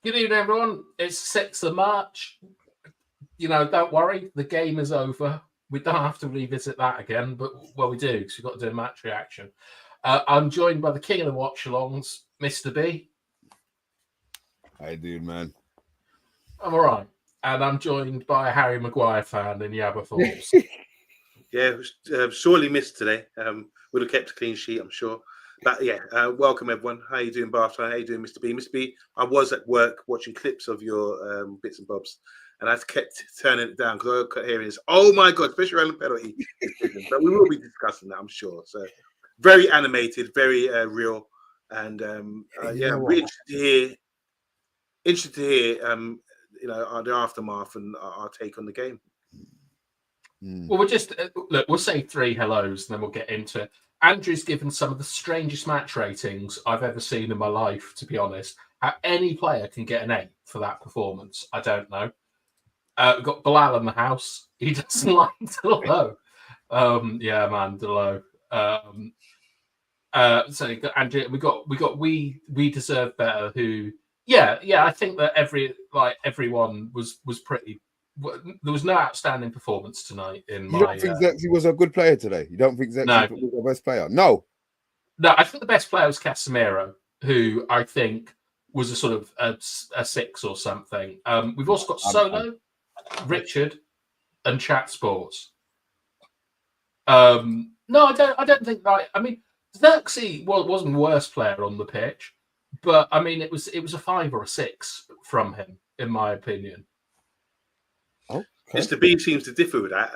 Good evening, everyone. It's 6th of March. Don't worry, the game is over. We don't have to revisit that again, but well, we do because we've got to do a match reaction. I'm joined by the king of the watchalongs, Mr. B. How you doing, man? I'm all right, and I'm joined by a Harry Maguire fan in YABBA Forbes. Yeah, sorely missed today. Would have kept a clean sheet, I'm sure. But yeah, welcome everyone. How you doing, BATHTIME? How you doing, Mr. B? Mr. B, I was at work watching clips of your bits and bobs, and I kept turning it down because I kept hearing this. Oh my god, especially around the penalty. But we will be discussing that, I'm sure. So very animated, very real, and yeah, I'm really interested to hear the aftermath and our take on the game. Well, we'll just look. We'll say 3 hellos, and then we'll get into it. Andrew's given some of the strangest match ratings I've ever seen in my life. To be honest, how any player can get an 8 for that performance, I don't know. We've got Bilal in the house. He doesn't like Delo. Yeah, man, Delo. So Andrew, we deserve better. Who? Yeah. I think that everyone was pretty. There was no outstanding performance tonight. You don't think Zexy was a good player today? You don't think Zexy was the best player? No, I think the best player was Casemiro, who I think was a sort of a 6 or something. We've also got Solo, Richard, and Chat Sports. No, I don't think that. I mean, Zexy wasn't the worst player on the pitch, but I mean, it was a 5 or a 6 from him, in my opinion. Okay. Mr. B seems to differ with that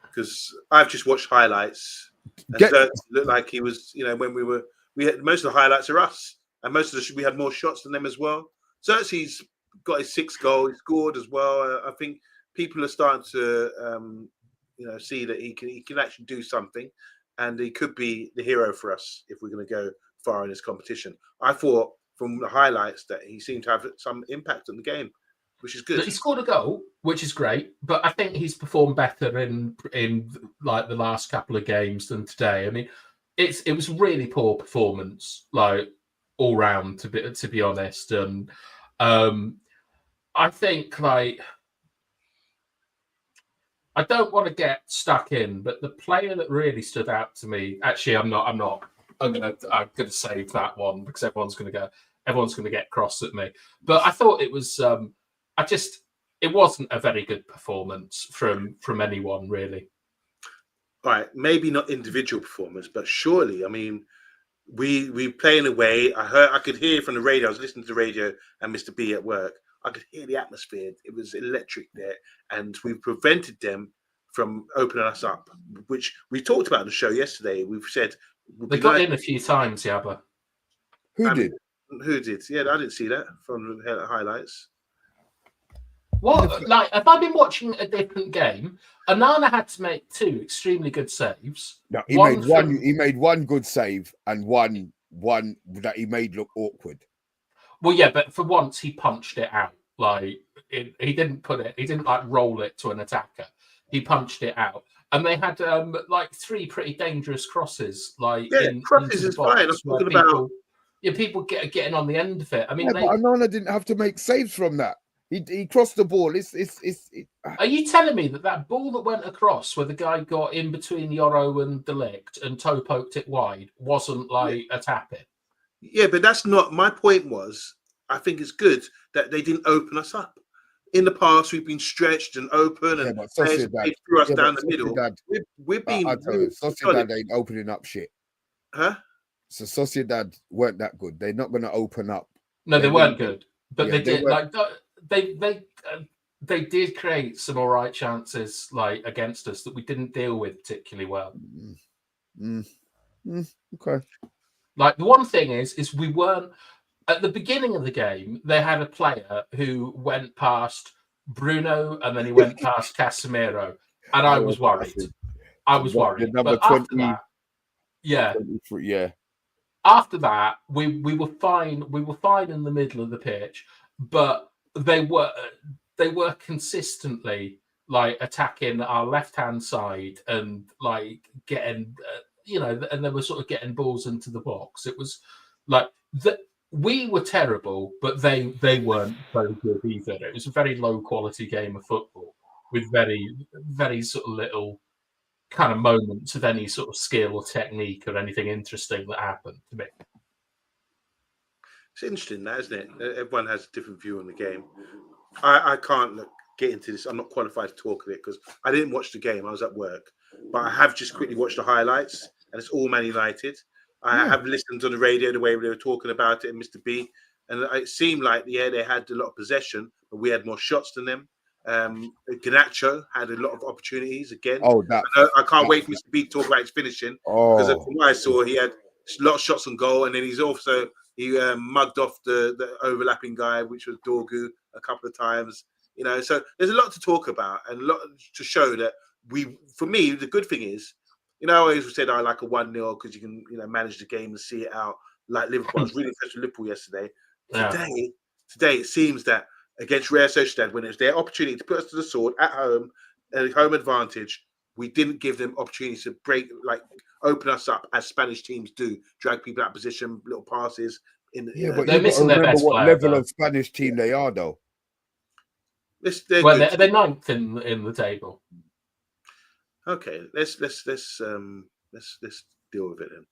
because I've just watched highlights and Zerk looked like he was, when we had most of the highlights are us, and most of we had more shots than them as well. Xerxes got his 6th goal, he scored as well. I think people are starting to see that he can actually do something, and he could be the hero for us if we're going to go far in this competition. I thought from the highlights that he seemed to have some impact on the game, which is good. He scored a goal, which is great, but I think he's performed better in like the last couple of games than today. I mean, it was a really poor performance, like all round, to be honest. And I think I don't want to get stuck in, but the player that really stood out to me, actually, I'm gonna save that one because everyone's gonna get cross at me. But I thought it was. It wasn't a very good performance from anyone, really. All right, maybe not individual performance, but surely, I mean, we playing away. I could hear from the radio. I was listening to the radio and Mr. B at work. I could hear the atmosphere. It was electric there, and we prevented them from opening us up, which we talked about on the show yesterday. We've said they got in a few times, Yabba. Who did? Who did? Yeah, I didn't see that from the highlights. What? Like, have I been watching a different game? Anana had to make 2 extremely good saves. No, he made one. He made one good save and one that he made look awkward. Well, yeah, but for once he punched it out. Like he didn't like roll it to an attacker. He punched it out, and they had like 3 pretty dangerous crosses. Like crosses is fine. I'm talking about people getting on the end of it. I mean, but Anana didn't have to make saves from that. He crossed the ball. Are you telling me that ball that went across where the guy got in between Yoro and De Ligt and toe poked it wide wasn't like a tap-in? Yeah, but that's not my point. I think it's good that they didn't open us up. In the past, we've been stretched and open, and they threw us down the middle. We're being. Sociedad ain't opening up shit. Huh? So Sociedad weren't that good. They're not going to open up. No, they weren't good, but they did. They did create some all right chances like against us that we didn't deal with particularly well. Okay. Like the one thing is we weren't at the beginning of the game. They had a player who went past Bruno and then he went past Casemiro, and I was worried. Number but 20, after that, yeah. 23, yeah. After that, we were fine. We were fine in the middle of the pitch, but they were consistently like attacking our left-hand side and like getting and they were sort of getting balls into the box. It was like we were terrible, but they weren't very good either. It was a very low quality game of football with very, very sort of little kind of moments of any sort of skill or technique or anything interesting that happened to me. It's interesting, that, isn't it? Everyone has a different view on the game. I can't get into this. I'm not qualified to talk of it because I didn't watch the game. I was at work, but I have just quickly watched the highlights, and it's all Man United. I have listened on the radio the way they were talking about it, and Mr. B, and it seemed like they had a lot of possession, but we had more shots than them. Garnacho had a lot of opportunities again. Oh, I can't wait for Mr. B to talk about his finishing because from what I saw, he had a lot of shots on goal, and then he mugged off the overlapping guy, which was Dorgu, a couple of times. So there's a lot to talk about and a lot to show that for me, the good thing is, I always said I like a 1-0 because you can, manage the game and see it out like Liverpool. I was really impressed with Liverpool yesterday. Today it seems that against Real Sociedad, when it was their opportunity to put us to the sword at home, home advantage, we didn't give them opportunities to open us up as Spanish teams do, drag people out of position, little passes. But they're missing their best player. What level of Spanish team they are, though. They're 9th in the table. Okay, let's deal with it then.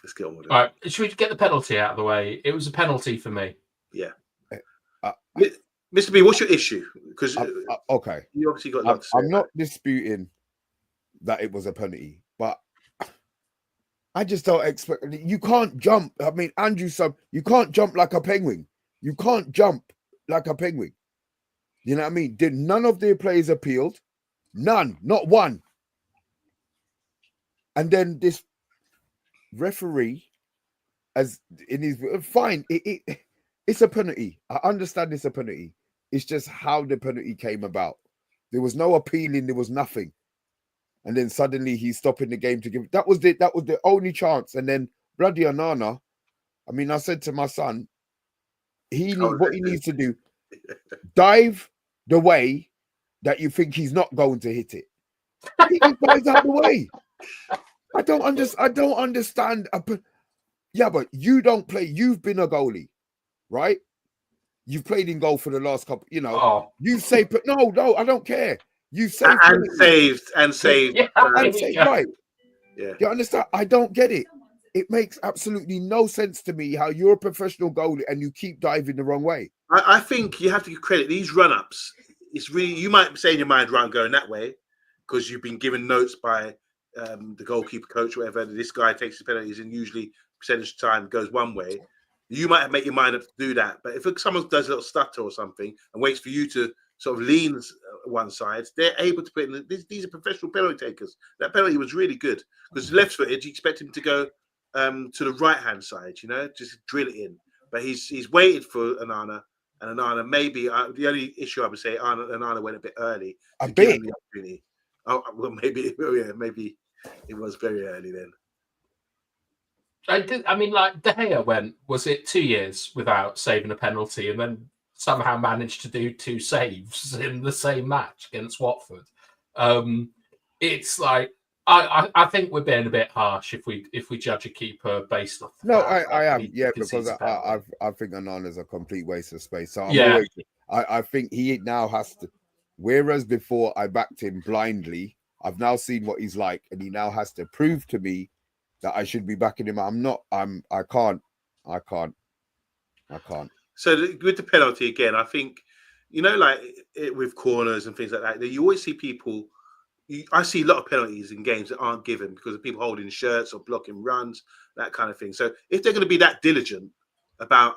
Let's get on with it. All right, should we get the penalty out of the way? It was a penalty for me. Yeah. Mr. B, what's your issue? Because okay, you obviously got a lot to say. I'm not disputing that it was a penalty, but I just don't expect. You can't jump. I mean, Andrew, you can't jump like a penguin. You can't jump like a penguin. You know what I mean? Did none of their players appealed? None, not one. And then this referee, as in his fine, it's a penalty. I understand it's a penalty. It's just how the penalty came about. There was no appealing. There was nothing. And then suddenly he's stopping the game to give. That was the only chance. And then bloody Onana. I mean, I said to my son, what he needs to do, dive the way that you think he's not going to hit it. He dives out the way. I don't understand. Yeah, but you don't play. You've been a goalie, right? You've played in goal for the last couple. You say, but no, I don't care. You saved and saved, right? Yeah. You understand? I don't get it. It makes absolutely no sense to me how you're a professional goalie and you keep diving the wrong way. I think you have to give credit. These run-ups, it's really, you might say in your mind, right, I'm going that way because you've been given notes by the goalkeeper coach, whatever. This guy takes his penalties and usually percentage of time goes one way. You might make your mind up to do that. But if someone does a little stutter or something and waits for you to sort of lean one side, they're able to put in. These are professional penalty takers. That penalty was really good because left-footed, you expect him to go to the right-hand side, just drill it in. But he's waited for Onana, and Onana maybe the only issue I would say Onana went a bit early to give him the opportunity. Oh well, maybe it was very early then. I mean, like De Gea was it 2 years without saving a penalty, and then somehow managed to do 2 saves in the same match against Watford. It's like I think we're being a bit harsh if we judge a keeper based off. No, I am, because I think Onana's a complete waste of space. So I think he now has to. Whereas before I backed him blindly, I've now seen what he's like, and he now has to prove to me that I should be backing him. I can't. So with the penalty again, I think, with corners and things like that, you always see people. I see a lot of penalties in games that aren't given because of people holding shirts or blocking runs, that kind of thing. So if they're going to be that diligent about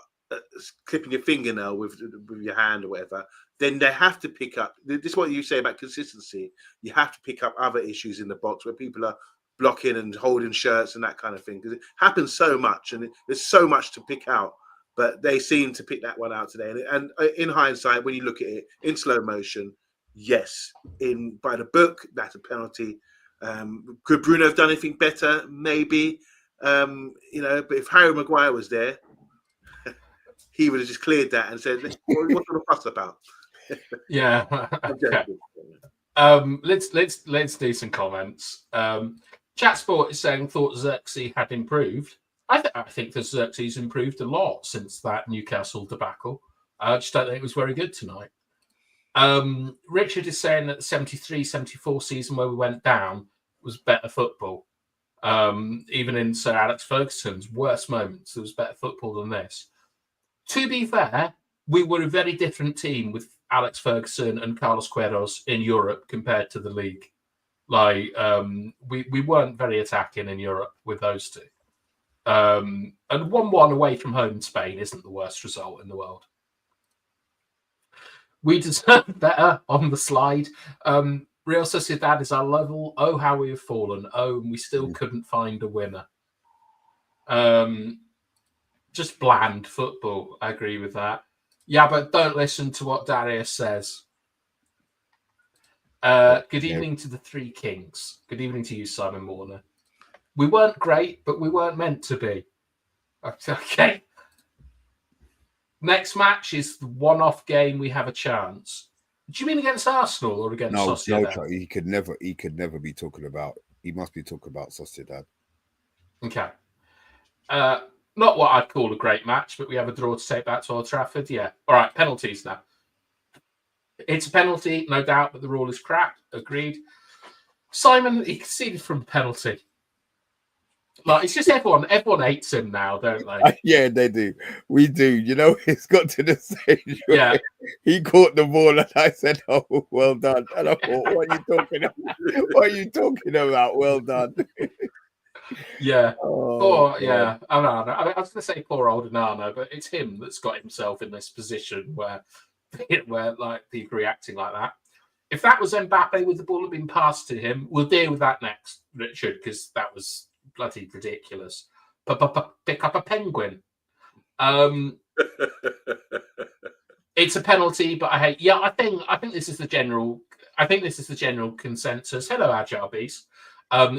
clipping your fingernail with your hand or whatever, then they have to pick up. This is what you say about consistency. You have to pick up other issues in the box where people are blocking and holding shirts and that kind of thing, because it happens so much and there's so much to pick out. But they seem to pick that one out today. And in hindsight, when you look at it in slow motion, yes, by the book, that's a penalty. Could Bruno have done anything better? Maybe. But if Harry Maguire was there, he would have just cleared that and said, "What's the fuss about?" Yeah. Okay. Let's do some comments. Chat Sport is saying thought Xerxes had improved. I think the Xerxes improved a lot since that Newcastle debacle. I just don't think it was very good tonight. Richard is saying that the 73-74 season where we went down was better football. Even in Sir Alex Ferguson's worst moments, there was better football than this. To be fair, we were a very different team with Alex Ferguson and Carlos Queiroz in Europe compared to the league. Like, we weren't very attacking in Europe with those two. And 1-1 away from home in Spain isn't the worst result in the world. We deserve better on the slide. Real Sociedad is our level. Oh, how we have fallen. Oh, and we still couldn't find a winner. Just bland football. I agree with that. Yeah, but don't listen to what Darius says. Good evening to the Three Kings. Good evening to you, Simon Warner. We weren't great, but we weren't meant to be. Okay. Next match is the one-off game. We have a chance. Do you mean against Arsenal or against Sociedad? No, he could never be talking about. He must be talking about Sociedad. Okay. Not what I'd call a great match, but we have a draw to take back to Old Trafford. Yeah. All right. Penalties now. It's a penalty, no doubt, but the rule is crap. Agreed. Simon, he conceded from penalty. Like, it's just everyone hates him now, don't they? Yeah, they do. We do. You know, it's got to the stage where Yeah. he caught the ball and I said, "Oh, well done." And I thought, what are you talking about? What are you talking about? Well done. Yeah. Oh, yeah. I know. I was going to say poor old Nano, but it's him that's got himself in this position where like people reacting like that. If that was Mbappe with the ball had been passed to him, we'll deal with that next, Richard, because that was bloody ridiculous. Pick up a penguin. It's a penalty, but I hate. Yeah, I think this is the general. I think this is the general consensus. Hello, Agile Beast.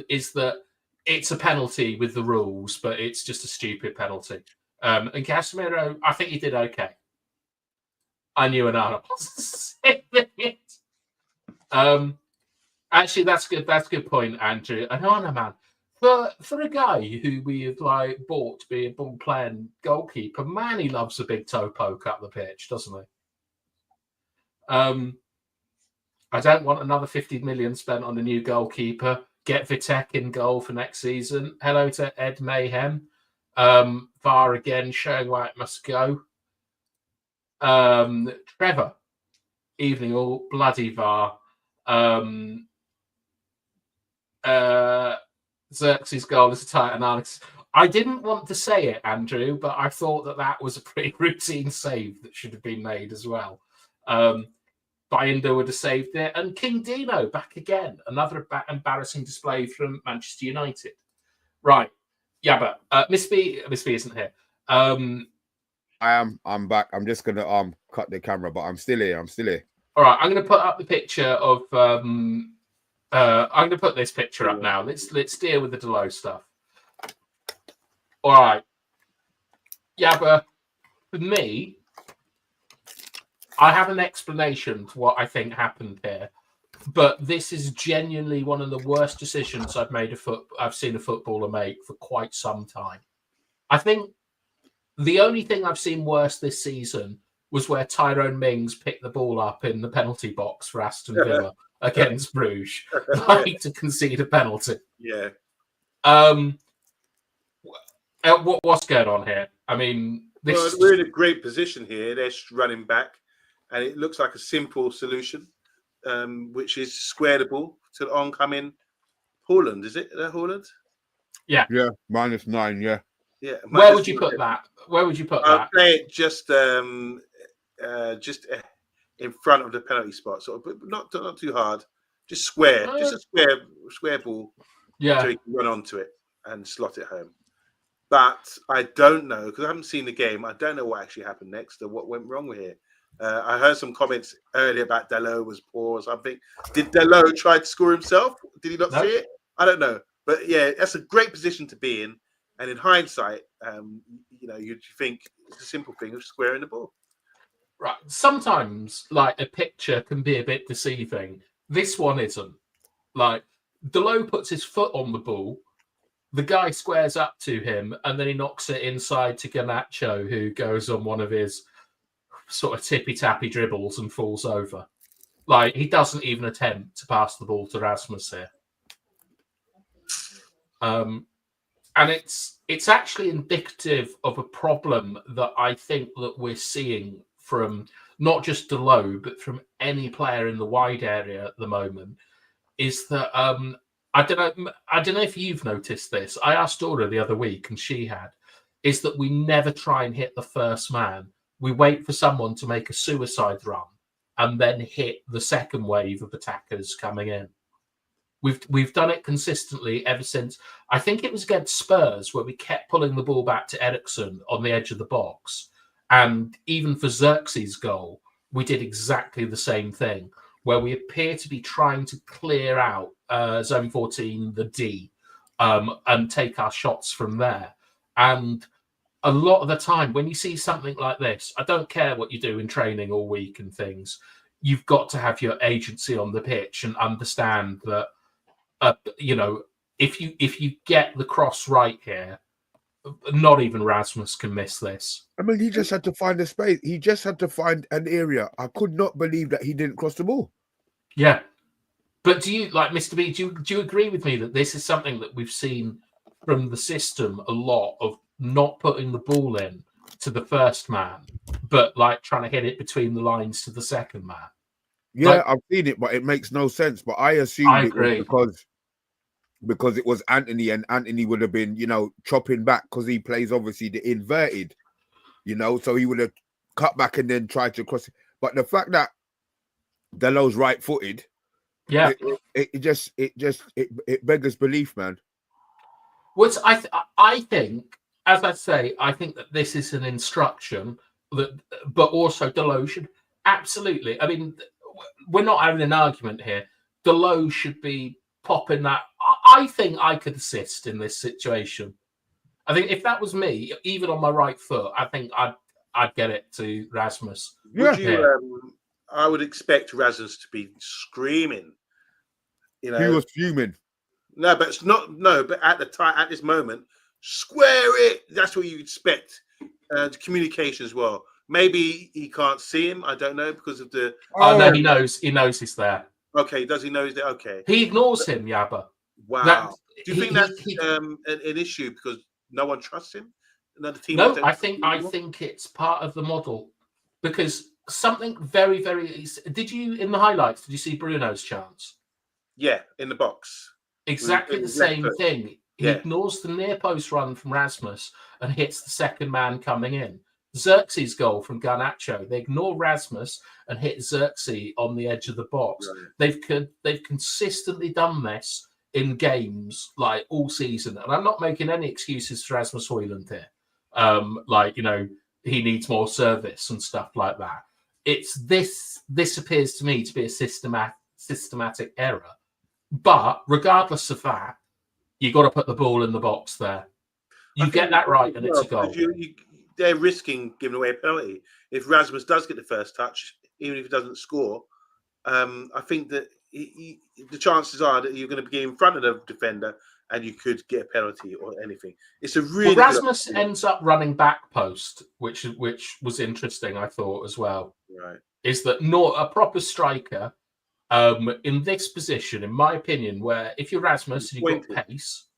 Is that it's a penalty with the rules, but it's just a stupid penalty. And Casemiro, I think he did okay. I knew Anana wasn't saying it. Actually, that's good. That's a good point, Andrew. Anana, man, for a guy who we have like bought to be a ball-playing goalkeeper, man, he loves a big toe poke up the pitch, doesn't he? I don't want another 50 million spent on a new goalkeeper. Get Vitek in goal for next season. Hello to Ed Mayhem. VAR again, showing why it must go. Trevor, evening all, bloody VAR. Xerxes' goal is a tight analysis. I didn't want to say it, Andrew, but I thought that was a pretty routine save that should have been made as well. Binder would have saved it, and King Dino back again. Another embarrassing display from Manchester United. Right, yeah, but Miss B isn't here. I am. I'm back. I'm just gonna cut the camera, but I'm still here. All right, I'm going to put up the picture of. I'm going to put this picture up now. Let's deal with the Delo stuff. All right, yeah, but for me, I have an explanation to what I think happened here, but this is genuinely one of the worst decisions I've seen a footballer make for quite some time. I think the only thing I've seen worse this season was where Tyrone Mings picked the ball up in the penalty box for Aston Villa against Bruges, like to concede a penalty. Yeah. What's going on here? I mean, we're in a great position here. They're running back, and it looks like a simple solution, which is square the ball to the oncoming Haaland. Is it Haaland? Yeah. Yeah, -9. Yeah. Yeah. Where would you put that? Where would you put that? I'd play it just in front of the penalty spot, sort of, but not too hard. Just square, just a square ball. Yeah. So he can run onto it and slot it home. But I don't know, because I haven't seen the game. I don't know what actually happened next or what went wrong with here. I heard some comments earlier about Delo was poor or something. Did Delo try to score himself? Did he not see it? I don't know. But yeah, that's a great position to be in. And in hindsight, you think it's a simple thing of squaring the ball. Right. Sometimes, like, a picture can be a bit deceiving. This one isn't. Like, Delo puts his foot on the ball, The guy squares up to him, and then he knocks it inside to Garnacho, who goes on one of his sort of tippy-tappy dribbles and falls over. Like, he doesn't even attempt to pass the ball to Rasmus here. And it's actually indicative of a problem that I think that we're seeing from not just Delo, but from any player in the wide area at the moment, is that I don't know if you've noticed this. I asked Dora the other week, and she had, is that we never try and hit the first man. We wait for someone to make a suicide run and then hit the second wave of attackers coming in. We've done it consistently ever since. I think it was against Spurs where we kept pulling the ball back to Eriksen on the edge of the box. And even for Xerxes' goal, we did exactly the same thing, where we appear to be trying to clear out zone 14, the D, and take our shots from there. And a lot of the time, when you see something like this, I don't care what you do in training all week and things, you've got to have your agency on the pitch and understand that, if you get the cross right here, not even Rasmus can miss this. I mean, he just had to find a space. He just had to find an area. I could not believe that he didn't cross the ball. Yeah. But do you, like Mr. B, do you agree with me that this is something that we've seen from the system a lot of not putting the ball in to the first man, but like trying to hit it between the lines to the second man? Yeah, like, I've seen it, but it makes no sense. But I assumed it was because it was Anthony, and Anthony would have been, chopping back because he plays obviously the inverted, so he would have cut back and then tried to cross it. But the fact that Delo's right-footed, yeah, it beggars belief, man. Which I think, as I say, I think that this is an instruction that, but also Delo should absolutely. I mean, we're not having an argument here. Delo should be popping that. I think I could assist in this situation. I think if that was me, even on my right foot, I think I'd get it to Rasmus. Yeah. I would expect Rasmus to be screaming. He was fuming. No, but it's not. No, but at this moment, square it. That's what you expect. Communication as well. Maybe he can't see him. I don't know because of the. Oh no, he knows. He knows he's there. Okay, does he know he's there? Okay. He ignores him, Yabba. Wow. Do you think that's an issue because no one trusts him? Another team? No, I think it's part of the model because something very, very. Did you in the highlights? Did you see Bruno's chance? Yeah, in the box. Exactly the same thing. He ignores the near post run from Rasmus and hits the second man coming in. Xerxes' goal from Garnacho, they ignore Rasmus and hit Xerxes on the edge of the box. Right. They've consistently done this in games like all season, and I'm not making any excuses for Rasmus Højlund here. He needs more service and stuff like that. It's this appears to me to be a systematic error. But regardless of that, you got to put the ball in the box there. You get that right, and it's a goal. They're risking giving away a penalty. If Rasmus does get the first touch, even if he doesn't score, I think that the chances are that you're going to be in front of the defender and you could get a penalty or anything. It's a really Rasmus ends up running back post, which was interesting, I thought as well. Right, is that not a proper striker in this position, in my opinion, where if you're Rasmus and you've got pace.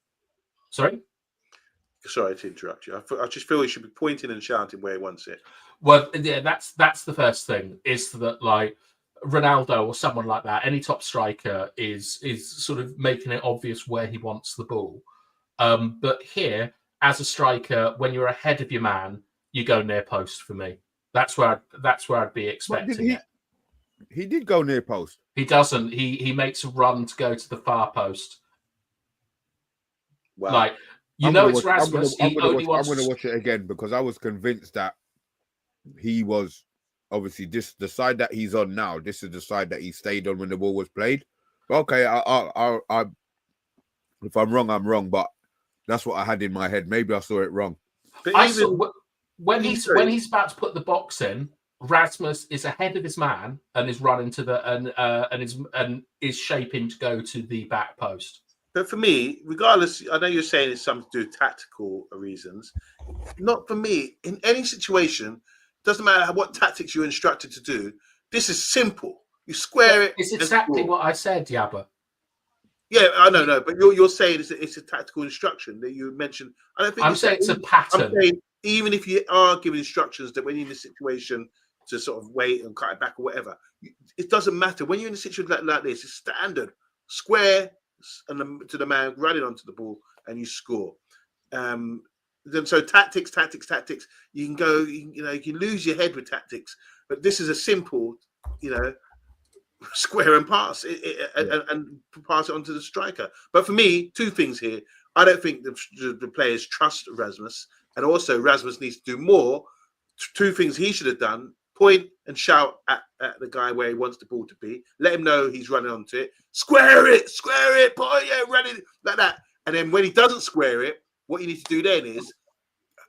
Sorry to interrupt you. I just feel he should be pointing and shouting where he wants it. Well, yeah, that's the first thing. Is that like Ronaldo or someone like that? Any top striker is sort of making it obvious where he wants the ball. But here, as a striker, when you're ahead of your man, you go near post for me. That's where I'd be expecting it. He did go near post. He doesn't. He makes a run to go to the far post. Wow. Like it's Rasmus. I'm going to watch it again because I was convinced that he was obviously the side that he's on now. This is the side that he stayed on when the ball was played. Okay, I if I'm wrong, I'm wrong. But that's what I had in my head. Maybe I saw it wrong. When he's about to put the box in, Rasmus is ahead of his man and is running to the and is shaping to go to the back post. But for me, regardless, I know you're saying it's something to do with tactical reasons. Not for me. In any situation, doesn't matter what tactics you're instructed to do. This is simple. You square it. It's exactly what I said, Yabba. Yeah, I don't know, but you're saying it's a tactical instruction that you mentioned. I don't think I'm saying it's a pattern. I'm saying even if you are giving instructions that when you're in a situation to sort of wait and cut it back or whatever, it doesn't matter. When you're in a situation like this, it's standard square and to the man running onto the ball and you score. Then so tactics. You can go, you can lose your head with tactics, but this is a simple, square and pass and pass it on to the striker. But for me, two things here. I don't think the players trust Rasmus, and also Rasmus needs to do more. Two things he should have done: point and shout at the guy where he wants the ball to be. Let him know he's running onto it. Square it, point, running like that. And then when he doesn't square it, what you need to do then is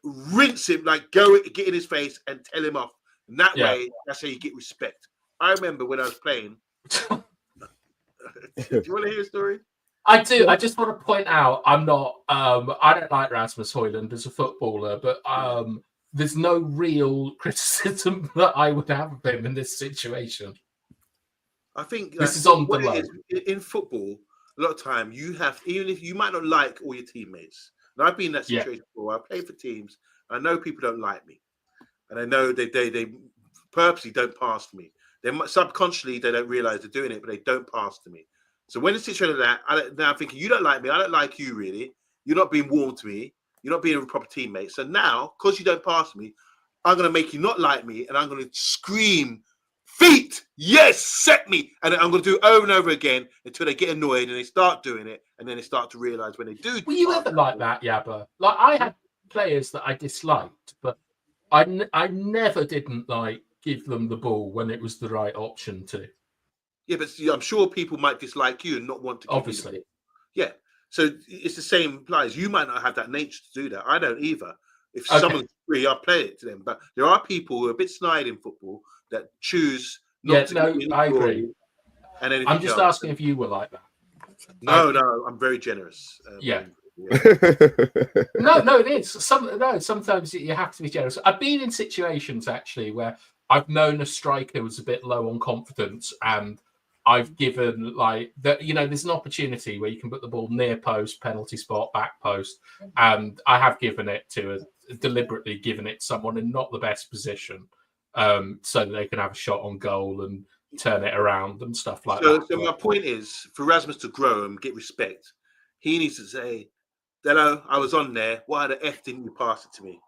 rinse him, like get in his face and tell him off. And that way, that's how you get respect. I remember when I was playing. Do you want to hear a story? I do. I just want to point out I don't like Rasmus Højlund as a footballer, but there's no real criticism that I would have of him in this situation. I think this is on the low. In football, a lot of time you have, even if you might not like all your teammates. And I've been in that situation before. I play for teams. I know people don't like me, and I know they purposely don't pass to me. They subconsciously they don't realize they're doing it, but they don't pass to me. So when it's situation like that, now I'm thinking you don't like me. I don't like you really. You're not being warm to me. You're not being a proper teammate. So now, because you don't pass to me, I'm going to make you not like me, and I'm going to scream, "Feet, yes, set me!" And I'm going to do it over and over again until they get annoyed and they start doing it, and then they start to realize when they do. Were you ever like that, Yabba? Like I had players that I disliked, but I never didn't give them the ball when it was the right option to. Yeah, but I'm sure people might dislike you and not want to. Obviously. Yeah. So it's the same applies. You might not have that nature to do that. I don't either. If someone's free, I'll play it to them. But there are people who are a bit snide in football that choose not to. I agree. And I'm just asking if you were like that. No, I'm very generous. No, it is. Sometimes you have to be generous. I've been in situations actually where I've known a striker was a bit low on confidence, and I've given there's an opportunity where you can put the ball near post, penalty spot, back post, and I have given it deliberately given it someone in not the best position, so that they can have a shot on goal and turn it around and stuff like that. So my point is, for Rasmus to grow and get respect, he needs to say, "Hello, I was on there. Why the F didn't you pass it to me?"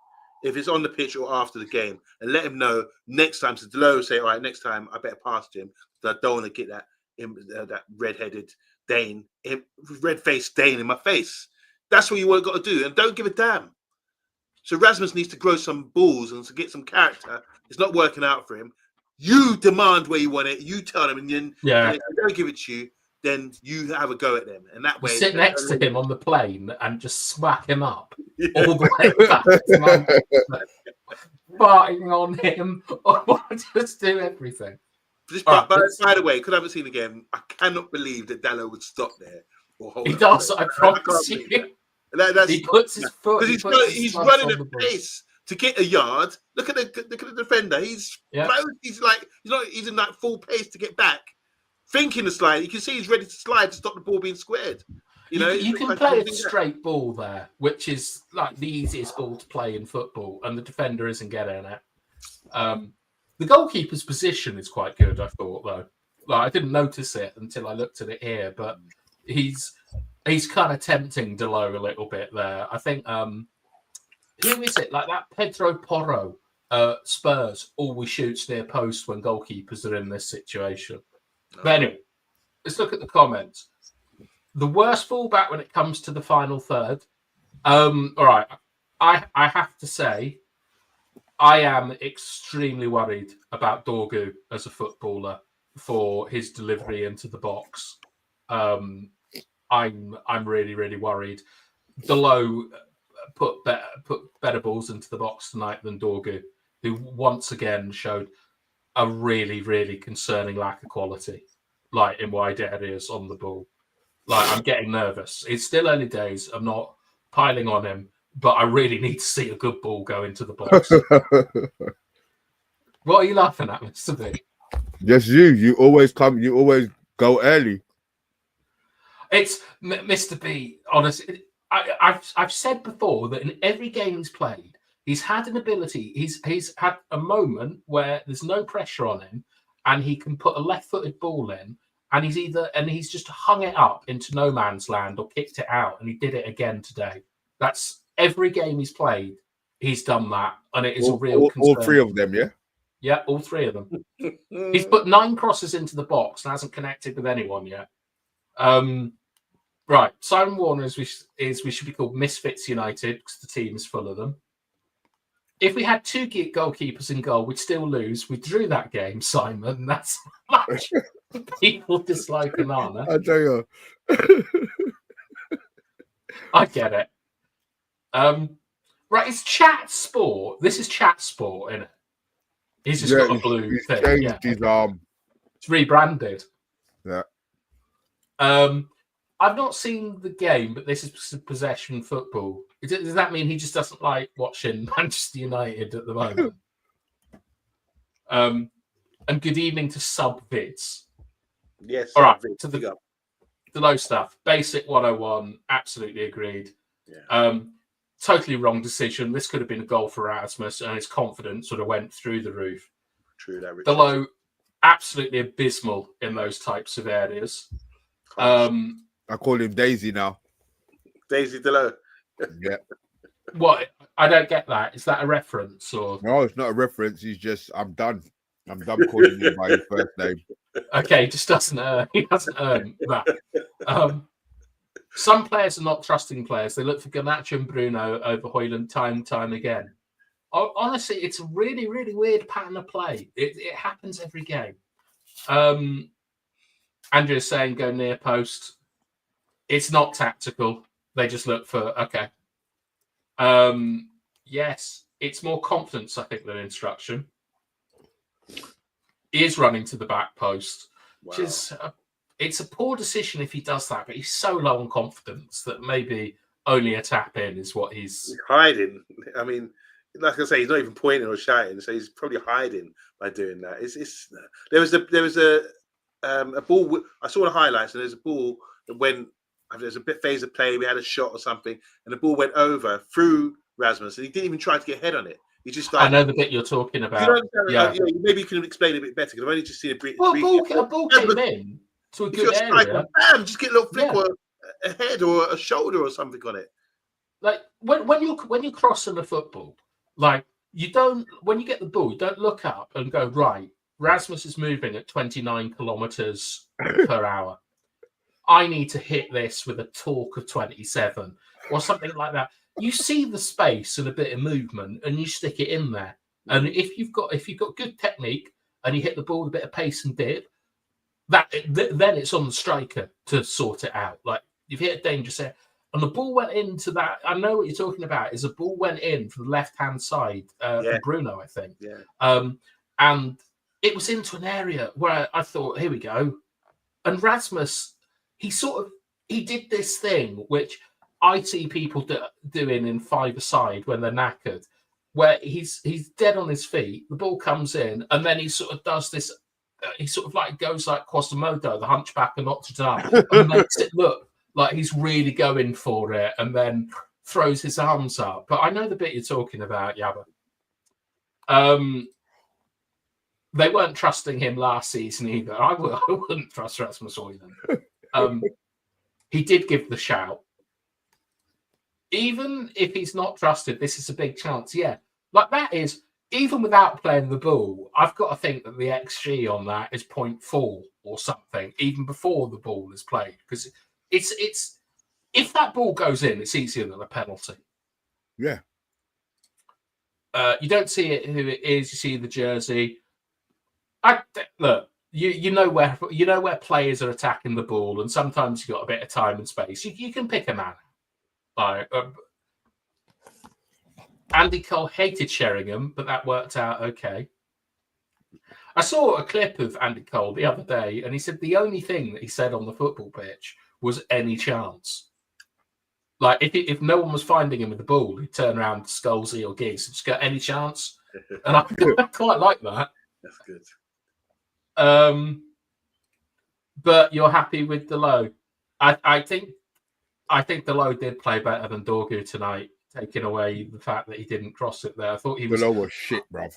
If it's on the pitch or after the game, and let him know next time. So Delo say, "All right, next time I better pass to him. I don't want to get that red-headed Dane, red-faced Dane in my face." That's what you got to do, and don't give a damn. So Rasmus needs to grow some balls and to get some character. It's not working out for him. You demand where you want it. You tell them, and then if they don't give it to you, then you have a go at them, and that way sit next to him on the plane and just smack him up all the way back to Manchester, farting on him, or just do everything. By the way, because I haven't seen the game, I cannot believe that Dallo would stop there. He does. I promise you. He puts his foot. Because he's running at pace to get a yard. Look at the defender. He's in that full pace to get back. Thinking to slide, you can see he's ready to slide to stop the ball being squared. You can play a straight ball there, which is like the easiest ball to play in football, and the defender isn't getting it. The goalkeeper's position is quite good, I thought, though. I didn't notice it until I looked at it here, but he's kind of tempting Delo a little bit there. I think who is it? Like that Pedro Porro, Spurs always shoots near post when goalkeepers are in this situation. But anyway, let's look at the comments. The worst fullback when it comes to the final third. All right, I have to say, I am extremely worried about Dorgu as a footballer for his delivery into the box. I'm really, really worried. Delo put better balls into the box tonight than Dorgu, who once again showed a really, really concerning lack of quality, in wide areas on the ball. Like, I'm getting nervous. It's still early days. I'm not piling on him, but I really need to see a good ball go into the box. What are you laughing at, Mr. B? Just you. You always come. You always go early. It's Mr. B. Honestly, I've said before that in every game he's played, he's had an ability. He's had a moment where there's no pressure on him, and he can put a left-footed ball in, and he's just hung it up into no man's land or kicked it out, and he did it again today. That's every game he's played. He's done that, and it is a real concern. All three of them, yeah. Yeah, all three of them. He's put 9 crosses into the box and hasn't connected with anyone yet. Right, Simon Warner we should be called Misfits United because the team is full of them. If we had 2 goalkeepers in goal, we'd still lose. We drew that game, Simon. That's how much people dislike Onana. I tell you. I get it. Right, it's Chat Sport. This is Chat Sport, isn't it? He's just got a blue he's thing. Changed his arm. It's rebranded. Yeah. I've not seen the game, but this is possession football. Does that mean he just doesn't like watching Manchester United at the moment? And good evening to Subvids. Yes. All right. To the low stuff. Basic 101. Absolutely agreed. Yeah. Totally wrong decision. This could have been a goal for Erasmus, and his confidence sort of went through the roof. True that. The low, absolutely abysmal in those types of areas. I call him Daisy now. Daisy Delow. Yeah. What? I don't get that. Is that a reference or? No, it's not a reference. He's just, I'm done. I'm done calling him by his first name. Okay, he just doesn't. He doesn't earn that. Some players are not trusting players. They look for Garnacho and Bruno over Højlund time and time again. Honestly, it's a really, really weird pattern of play. It happens every game. Andrew's saying go near post. It's not tactical. They just look for, okay. Yes, it's more confidence, I think, than instruction. He is running to the back post, which is... it's a poor decision if he does that, but he's so low on confidence that maybe only a tap in is what he's hiding. I mean, like I say, he's not even pointing or shouting, so he's probably hiding by doing that. There was a ball. I saw the highlights, and there's a ball that went. There's a bit phase of play. We had a shot or something, and the ball went over through Rasmus, and he didn't even try to get ahead on it. He just I know the bit you're talking about. Maybe you can explain it a bit better because I've only just seen a brief. A ball came in. To a good area. Bam, just get a little flick or a head or a shoulder or something on it. Like when you're crossing a football, like when you get the ball, you don't look up and go, right, Rasmus is moving at 29 kilometers per hour. I need to hit this with a torque of 27 or something like that. You see the space and a bit of movement and you stick it in there. And if you've got good technique and you hit the ball with a bit of pace and dip, then it's on the striker to sort it out. Like you've hit a dangerous area, and the ball went into that. I know what you're talking about. Is a ball went in from the left-hand side for Bruno, I think. Yeah. And it was into an area where I thought, here we go. And Rasmus, he did this thing which I see people doing in five-a-side when they're knackered, where he's dead on his feet. The ball comes in, and then he sort of does this. He sort of like goes like Quasimodo, the Hunchback of Notre Dame, and makes it look like he's really going for it, and then throws his arms up. But I know the bit you're talking about, Yabba. They weren't trusting him last season either. I wouldn't trust Rasmus Højlund. He did give the shout. Even if he's not trusted, this is a big chance. Yeah, like that is. Even without playing the ball, I've got to think that the XG on that is 0.4 or something, even before the ball is played. Because it's if that ball goes in, it's easier than a penalty. Yeah. You don't see it who it is. You see the jersey. Look, you know where players are attacking the ball, and sometimes you've got a bit of time and space. You can pick a man. Like. Andy Cole hated Sheringham, but that worked out okay. I saw a clip of Andy Cole the other day, and he said the only thing that he said on the football pitch was any chance. Like if no one was finding him with the ball, he'd turn around to Scholesy or Giggs and just go, any chance? And I quite like that. That's good. But you're happy with Delo. I think Delo did play better than Dorgu tonight, taking away the fact that he didn't cross it there. I thought he was Delo was shit, bruv.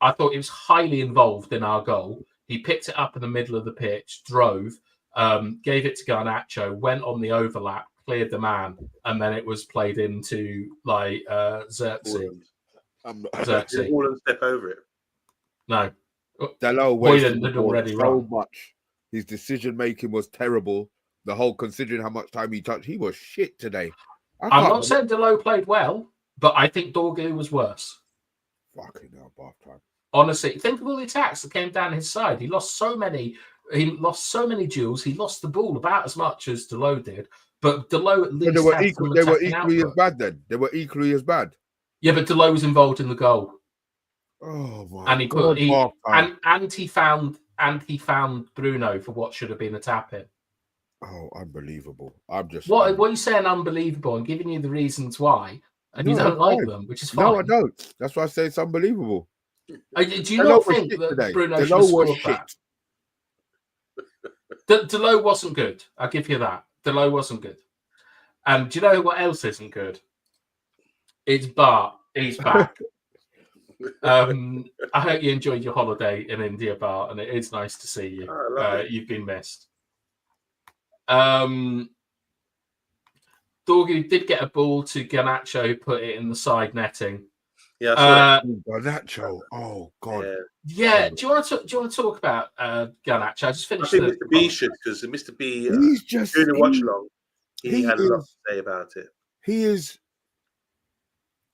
I thought he was highly involved in our goal. He picked it up in the middle of the pitch, drove, gave it to Garnacho, went on the overlap, cleared the man, and then it was played into like Xerxes. Did Haaland step over it? No. Delo wasted had already so run. much. His decision making was terrible. The whole, considering how much time he touched, he was shit today. I'm not saying Delo played well, but I think Dorgu was worse. Fucking hell, bath time. Honestly, think of all the attacks that came down his side. He lost so many duels. He lost the ball about as much as Delo did. But Delo at least They were had equal, some they were attacking equally output. as bad then. They were equally as bad. Yeah, but Delo was involved in the goal. Oh my And he God, put bath time. and he found Bruno for what should have been a tap in. Oh, unbelievable. I'm just What are you saying unbelievable? I'm giving you the reasons why. And you don't like them, which is fine. No, I don't. That's why I say it's unbelievable. Do you not think that Bruno should have scored that? Delo wasn't good. I'll give you that. Delo wasn't good. And do you know what else isn't good? It's Bart. He's back. I hope you enjoyed your holiday in India, Bart, and it is nice to see you. You've been missed. Dorgu did get a ball to Garnacho, put it in the side netting. Yeah, I saw Garnacho. Oh God. Yeah. Do you want to talk about Garnacho? I just finished. I think Mr. B should, because Mr. B he's just during the watch along. He had a lot to say about it. He is.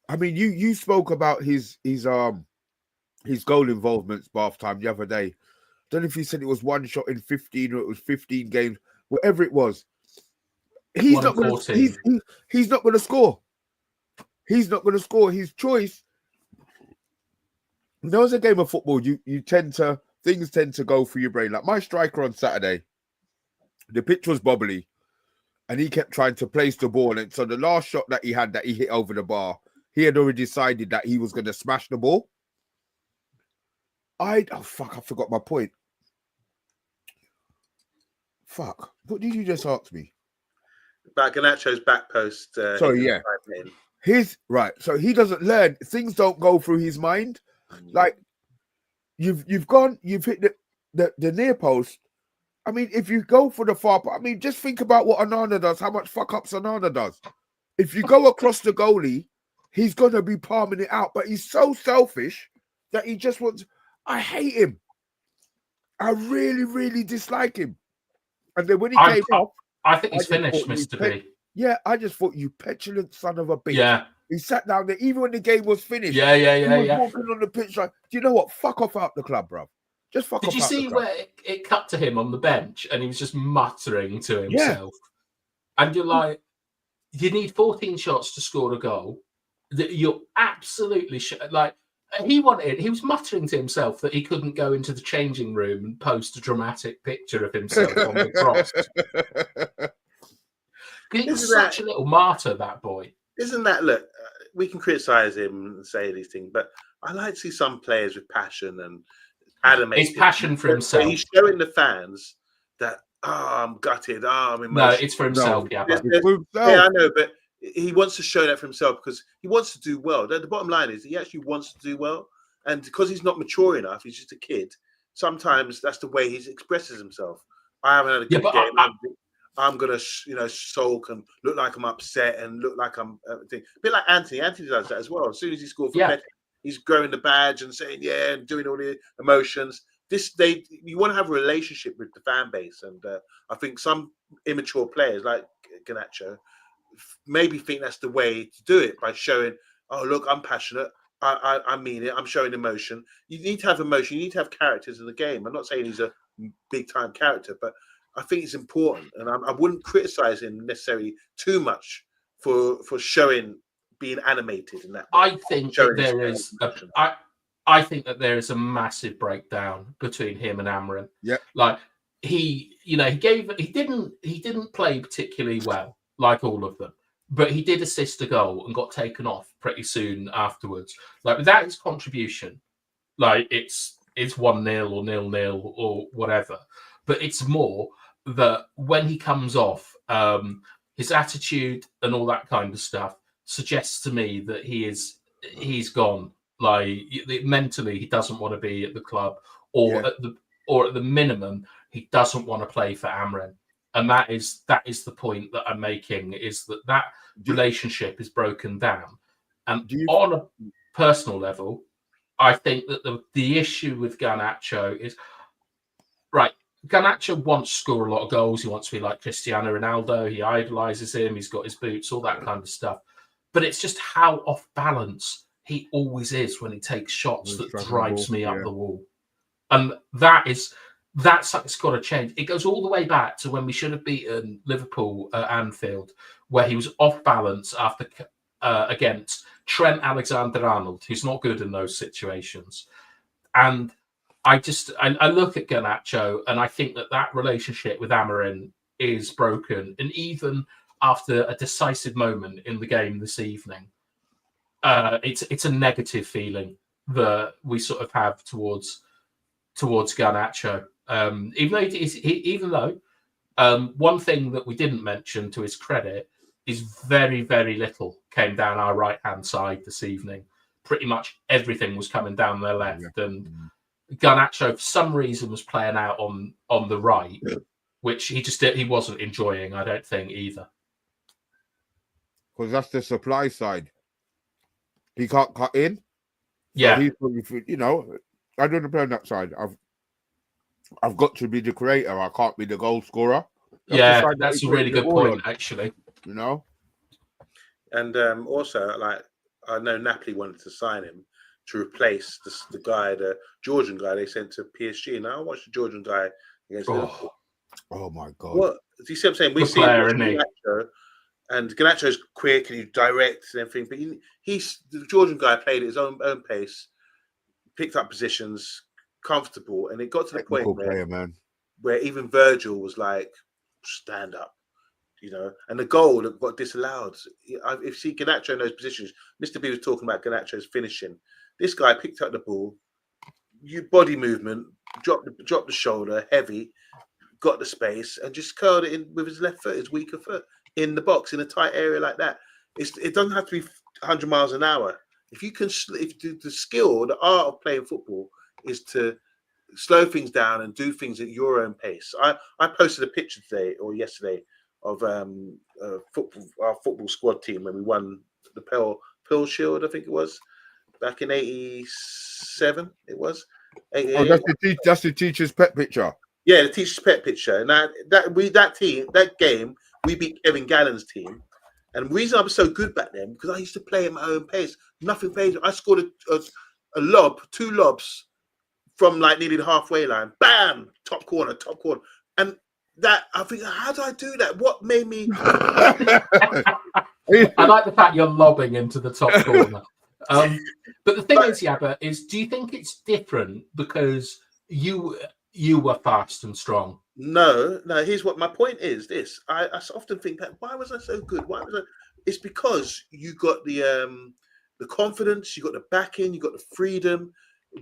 I mean, you spoke about his goal involvements bath time the other day. I don't know if you said it was one shot in 15 or it was 15 games, whatever it was. He's not going to. He's not going to score. He's not going to score. His choice. You know, as a game of football, things tend to go through your brain. Like my striker on Saturday, the pitch was bobbly, and he kept trying to place the ball. And so the last shot that he hit over the bar, he had already decided that he was going to smash the ball. I forgot my point. Fuck. What did you just ask me? About Garnacho's back post. Sorry, yeah. So he doesn't learn. Things don't go through his mind. Like you've hit the near post. I mean, if you go for the far, I mean, just think about what Onana does. How much fuck ups Onana does. If you go across the goalie, he's gonna be palming it out. But he's so selfish that he just wants. I hate him. I really, really dislike him. And then when he came off, I think he's finished, Mr. B. Yeah, I just thought, you petulant son of a bitch. Yeah. He sat down there, even when the game was finished. Yeah. He was walking on the pitch like, do you know what? Fuck off out the club, bro. Just fuck off. Did you see where it cut to him on the bench and he was just muttering to himself? Yeah. And you're like, you need 14 shots to score a goal. You're absolutely like, he was muttering to himself that he couldn't go into the changing room and post a dramatic picture of himself on the cross. He's such a little martyr, that boy. Isn't that, look, we can criticize him and say these things, but I like to see some players with passion and animated. It's passion for himself. He's showing the fans that, I'm gutted, I'm emotional. No, it's for himself, Yeah, I know, but he wants to show that for himself because he wants to do well. The bottom line is he actually wants to do well. And because he's not mature enough, he's just a kid. Sometimes that's the way he expresses himself. I haven't had a good game. I'm gonna, sulk and look like I'm upset and look like I'm a bit like Anthony. Anthony does that as well. As soon as he scores for Betis, he's growing the badge and saying and doing all the emotions. You want to have a relationship with the fan base, and I think some immature players like Garnacho maybe think that's the way to do it by showing, oh look, I'm passionate. I mean it. I'm showing emotion. You need to have emotion. You need to have characters in the game. I'm not saying he's a big time character, but I think it's important, and I wouldn't criticize him necessarily too much for being animated in that way. I think that there is a massive breakdown between him and Amran. Yeah, like he didn't play particularly well, like all of them, but he did assist a goal and got taken off pretty soon afterwards. Like without his contribution, like it's 1-0 or 0-0 or whatever. But it's more that when he comes off, his attitude and all that kind of stuff suggests to me that he's gone. Like mentally, he doesn't want to be at the club, or at the minimum, he doesn't want to play for Amrin. And that is the point that I'm making, is that relationship is broken down. And on a personal level, I think that the issue with Garnacho is, right, Garnacho wants to score a lot of goals. He wants to be like Cristiano Ronaldo. He idolizes him. He's got his boots, all that kind of stuff. But it's just how off balance he always is when he takes shots that drives me up the wall. And that's something's got to change. It goes all the way back to when we should have beaten Liverpool at Anfield, where he was off balance after against Trent Alexander-Arnold, who's not good in those situations. And I look at Garnacho and I think that relationship with Amorim is broken. And even after a decisive moment in the game this evening, it's a negative feeling that we sort of have towards Garnacho. Even though one thing that we didn't mention to his credit is very, very little came down our right-hand side this evening. Pretty much everything was coming down their left. And Garnacho, for some reason, was playing out on the right, which he wasn't enjoying, I don't think, either. Because that's the supply side. He can't cut in. Yeah. So I don't play on that side. I've got to be the creator. I can't be the goal scorer. That's a really good point, actually. And also, like, I know Napoli wanted to sign him to replace the Georgian guy they sent to PSG. Now I watched the Georgian guy against Liverpool. Oh my God! What do you see? What I'm saying, we see Garnacho, and Garnacho's quick and he's direct and everything, but he's the Georgian guy played at his own pace, picked up positions, comfortable, and it got to the point where even Virgil was like, "Stand up." And the goal that got disallowed. If you see Garnacho in those positions, Mr. B was talking about Garnacho's finishing. This guy picked up the ball, body movement, dropped the shoulder, heavy, got the space, and just curled it in with his left foot, his weaker foot, in the box, in a tight area like that. It doesn't have to be 100 miles an hour. If the skill, the art of playing football is to slow things down and do things at your own pace. I posted a picture today or yesterday of our football squad team when we won the Pearl Shield, I think it was, back in '87. It was. That's the teacher's pet picture. Yeah, the teacher's pet picture. And that game, we beat Kevin Gallen's team. And the reason I was so good back then, because I used to play at my own pace. Nothing phased me. I scored a lob, 2 lobs from like nearly the halfway line. Bam! Top corner. And that, I think, how do I do that? What made me? I like the fact you're lobbing into the top corner. But the thing is, Yabba, do you think it's different because you were fast and strong? No. Here's what my point is. This I often think that why was I so good? It's because you got the confidence, you got the backing, you got the freedom.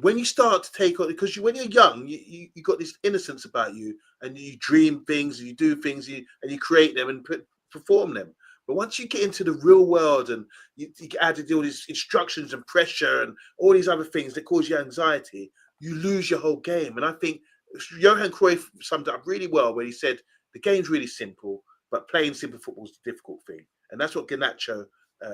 When you start to take on, because when you're young, you got this innocence about you, and you dream things, you do things, and you create them and perform them. But once you get into the real world and you add to all these instructions and pressure and all these other things that cause you anxiety, you lose your whole game. And I think Johan Cruyff summed it up really well when he said the game's really simple, but playing simple football is the difficult thing. And that's what Garnacho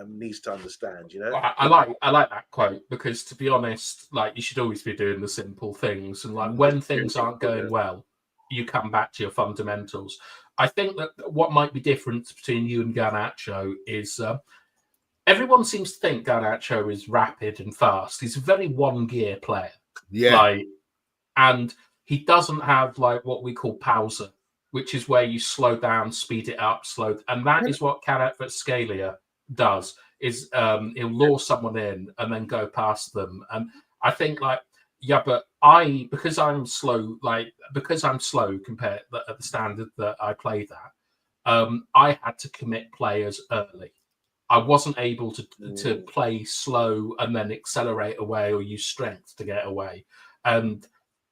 needs to understand, I like that quote, because to be honest, like, you should always be doing the simple things, and like when things aren't going well, you come back to your fundamentals. I think that what might be different between you and Garnacho is everyone seems to think Garnacho is rapid and fast. He's a very one-gear player, and he doesn't have like what we call pausa, which is where you slow down, speed it up, and that is what Kvaratskhelia does. Is he'll lure someone in and then go past them. And I think like Yeah, but because I'm slow compared at the standard that I played at, I had to commit players early. I wasn't able to play slow and then accelerate away or use strength to get away. And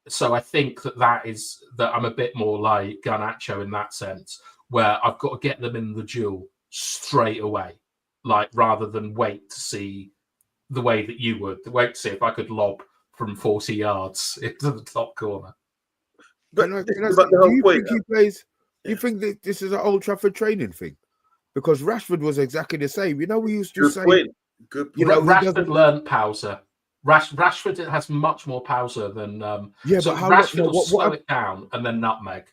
so I think that I'm a bit more like Garnacho in that sense, where I've got to get them in the duel straight away, like rather than wait to see the way that you would, wait to see if I could lob from 40 yards into the top corner. But do the you whole think he plays? Do you think that this is an Old Trafford training thing? Because Rashford was exactly the same. You know, we used to Good say, point. Good point. you know, Rashford learned pauser. Rashford has much more pauser than yeah, so but how Rashford long, will slow it down and then nutmeg.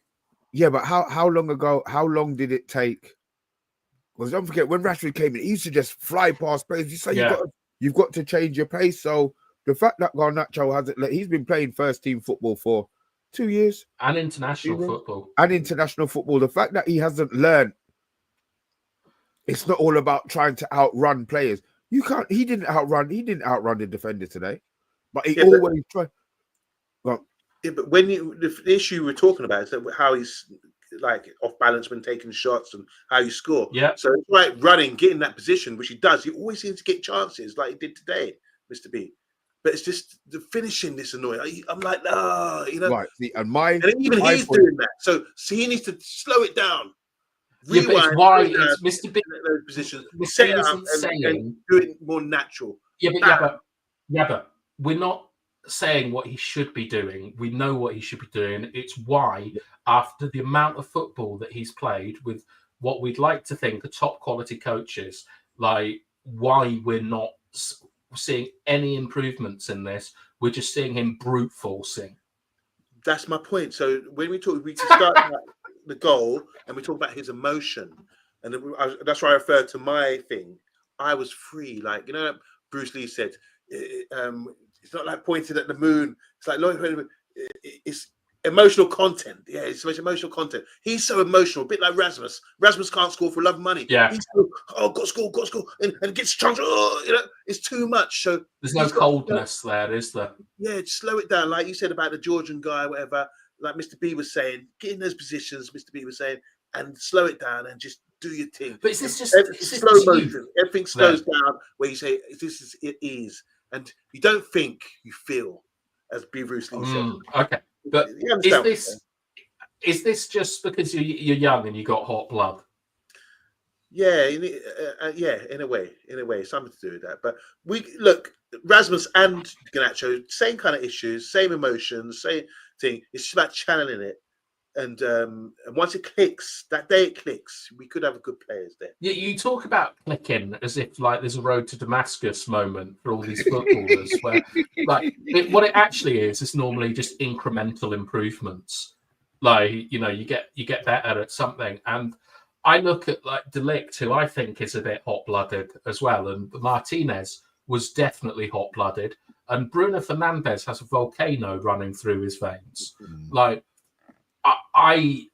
Yeah, but how long ago? How long did it take? Because don't forget when Rashford came in, he used to just fly past players. You say you've got to change your pace. So the fact that Garnacho hasn't, he's been playing first team football for 2 years and international football. The fact that he hasn't learned, it's not all about trying to outrun players. You can't. He didn't outrun the defender today, but he always tried. Well, yeah, but when the issue we're talking about is that how he's like off balance when taking shots and how you score. Yeah. So it's like running, getting that position, which he does. He always seems to get chances, like he did today, Mr. B. But it's just the finishing this annoying. I'm like, you know. Right. See, and even he's doing that. So he needs to slow it down. Rewind, yeah, but it's why it's Mr. B. Those positions, Mr. B isn't saying and do it more natural. Yeah, but we're not saying what he should be doing. We know what he should be doing. It's why, after the amount of football that he's played with what we'd like to think are top quality coaches, like why we're not seeing any improvements in this. We're just seeing him brute forcing. That's my point. So when we can start about the goal and we talk about his emotion, and that's why I referred to my thing. I was free, like, you know, Bruce Lee said, it's not like pointing at the moon. It's like it's emotional content. Yeah, it's so much emotional content. He's so emotional, a bit like Rasmus. Rasmus can't score for love of money. Yeah. He's so, got to score, and gets chance. You know, it's too much. So there's no coldness there, is there? Yeah, slow it down, like you said about the Georgian guy, whatever. Like Mr. B was saying, get in those positions. Mr. B was saying, and slow it down and just do your thing. But is this just slow motion? Everything slows down where you say, it is. And you don't think, you feel, as B. Bruce Lee said. Okay, but is this just because you're young and you got hot blood? Yeah, in a way, something to do with that. But we look, Rasmus and Garnacho, same kind of issues, same emotions, same thing. It's just about channeling it. And once it clicks, that day it clicks, we could have good players there. Yeah, you talk about clicking as if like there's a road to Damascus moment for all these footballers, where like what it actually is normally just incremental improvements. Like, you know, you get better at something. And I look at like De Ligt, who I think is a bit hot-blooded as well, and Martinez was definitely hot-blooded, and Bruno Fernandes has a volcano running through his veins. Like, I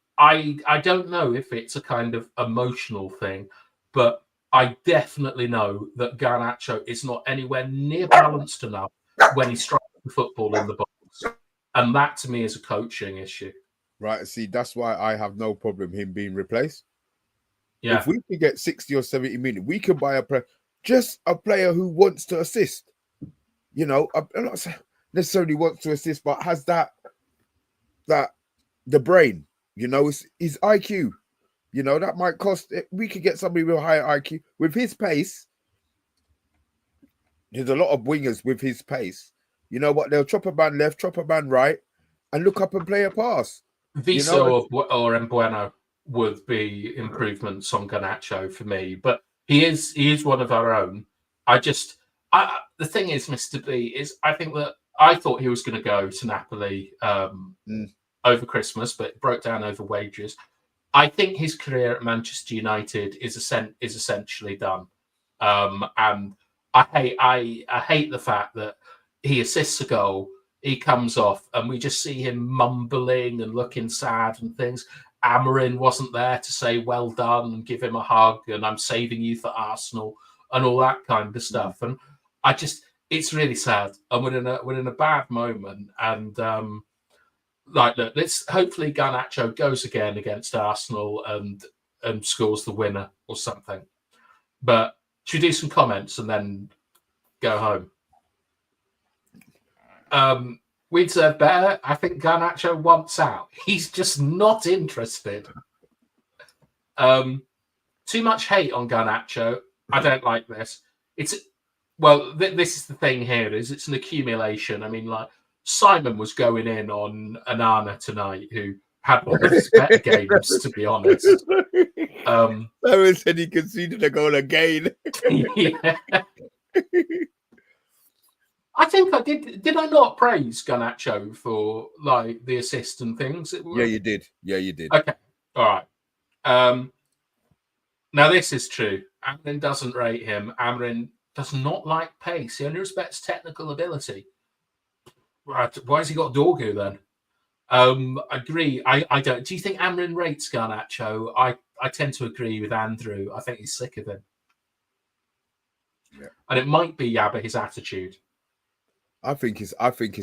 don't know if it's a kind of emotional thing, but I definitely know that Garnacho is not anywhere near balanced enough when he strikes the football in the box, and that to me is a coaching issue. Right. See, that's why I have no problem him being replaced. Yeah. If we can get 60 or 70 minutes, we can buy a player who wants to assist. You know, I'm not necessarily wants to assist, but has that the brain. You know, it's his IQ. You know, that might cost. We could get somebody with a higher IQ with his pace. There's a lot of wingers with his pace. You know what? They'll chop a man left, chop a man right, and look up and play a pass. Viso or Mbueno would be improvements on Garnacho for me, but he is one of our own. The thing is, Mr. B, is I think that I thought he was going to go to Napoli over Christmas, but it broke down over wages. I think his career at Manchester United is essentially done, and I hate the fact that he assists a goal, he comes off, and we just see him mumbling and looking sad and things. Amorim wasn't there to say well done and give him a hug and I'm saving you for Arsenal and all that kind of stuff. And it's really sad, and we're in a bad moment. And like, look, let's hopefully Garnacho goes again against Arsenal and scores the winner or something. But should we do some comments and then go home? We deserve better. I think Garnacho wants out. He's just not interested. Too much hate on Garnacho. I don't like this. This is the thing here, is it's an accumulation. I mean, like, Simon was going in on Anana tonight, who had one of his better games, to be honest. Simon said he conceded a goal again. Yeah. I think I did. Did I not praise Garnacho for like the assist and things? Yeah, you did. Yeah, you did. Okay. All right. Now this is true. Amrin doesn't rate him. Amrin does not like pace. He only respects technical ability. Right. Why has he got Dorgu then? Agree. I don't. Do you think Amrin rates Garnacho? I tend to agree with Andrew. I think he's sick of him. Yeah. And it might be Yabba, his attitude. I think his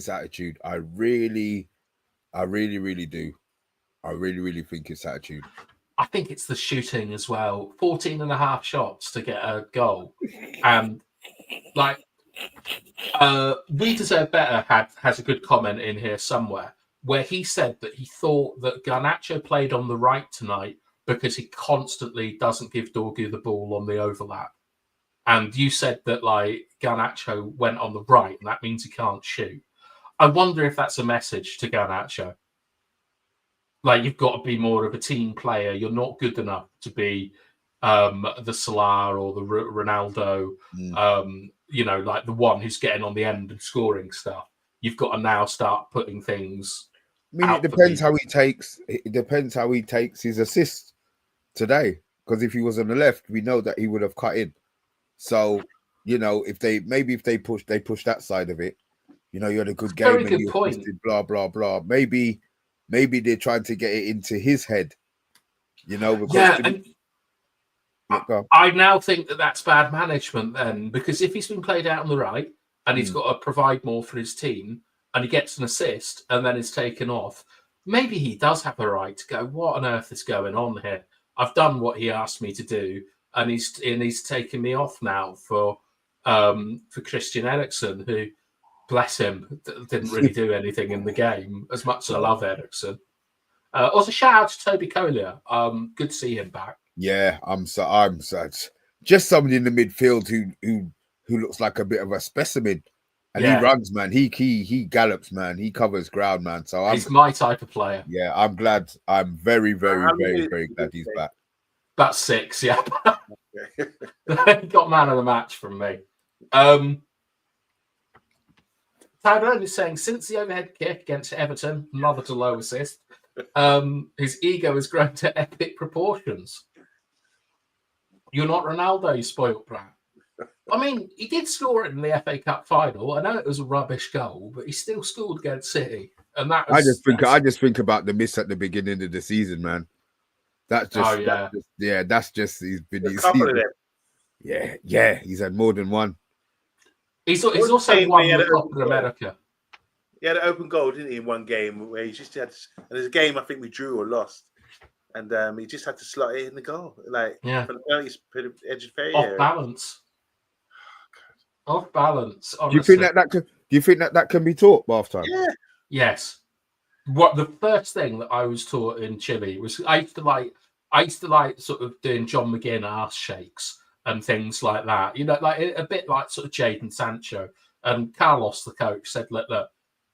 attitude. I really do. I really think his attitude. I think it's the shooting as well. 14 and a half shots to get a goal. And like, We Deserve Better has a good comment in here somewhere where he said that he thought that Garnacho played on the right tonight because he constantly doesn't give Dorgu the ball on the overlap. And you said that like Garnacho went on the right, and that means he can't shoot. I wonder if that's a message to Garnacho. Like, you've got to be more of a team player. You're not good enough to be the Salah or the Ronaldo, like the one who's getting on the end and scoring stuff. You've got to now start putting things. I mean, it depends how he takes. It depends how he takes his assist today. Because if he was on the left, we know that he would have cut in. So, if they push that side of it, you had a good game. Very good point. Blah blah blah. Maybe they're trying to get it into his head. Because I now think that that's bad management then, because if he's been played out on the right and he's got to provide more for his team and he gets an assist and then is taken off, maybe he does have a right to go, what on earth is going on here? I've done what he asked me to do, and he's taken me off now for Christian Eriksen, who, bless him, didn't really do anything in the game, as much as I love Eriksen. Also, shout out to Toby Collier. Good to see him back. Yeah, I'm sad. Just somebody in the midfield who looks like a bit of a specimen, and he runs, man. He gallops, man. He covers ground, man. So he's my type of player. Yeah, I'm glad. I'm very, very, very, very glad he's back. That's 6, yeah. Got man of the match from me. Tyrone is saying, since the overhead kick against Everton, another to low assist, his ego has grown to epic proportions. You're not Ronaldo, you spoilt brat. I mean, he did score it in the FA Cup final. I know it was a rubbish goal, but he still scored against City. And that was, I just think about the miss at the beginning of the season, man. That's just, that's just he's been his season. Yeah, he's had more than one. He's also won the Copa America. He had an open goal, didn't he, in one game where he just had. And there's a game I think we drew or lost, and he just had to slot it in the goal, from the edge of the off balance. Off balance. Honestly. Do you think that can be taught, Bathtime? Yeah. Yes. What the first thing that I was taught in Chile was I used to like sort of doing John McGinn ass shakes and things like that. Like a bit like sort of Jadon Sancho. And Carlos, the coach, said, look,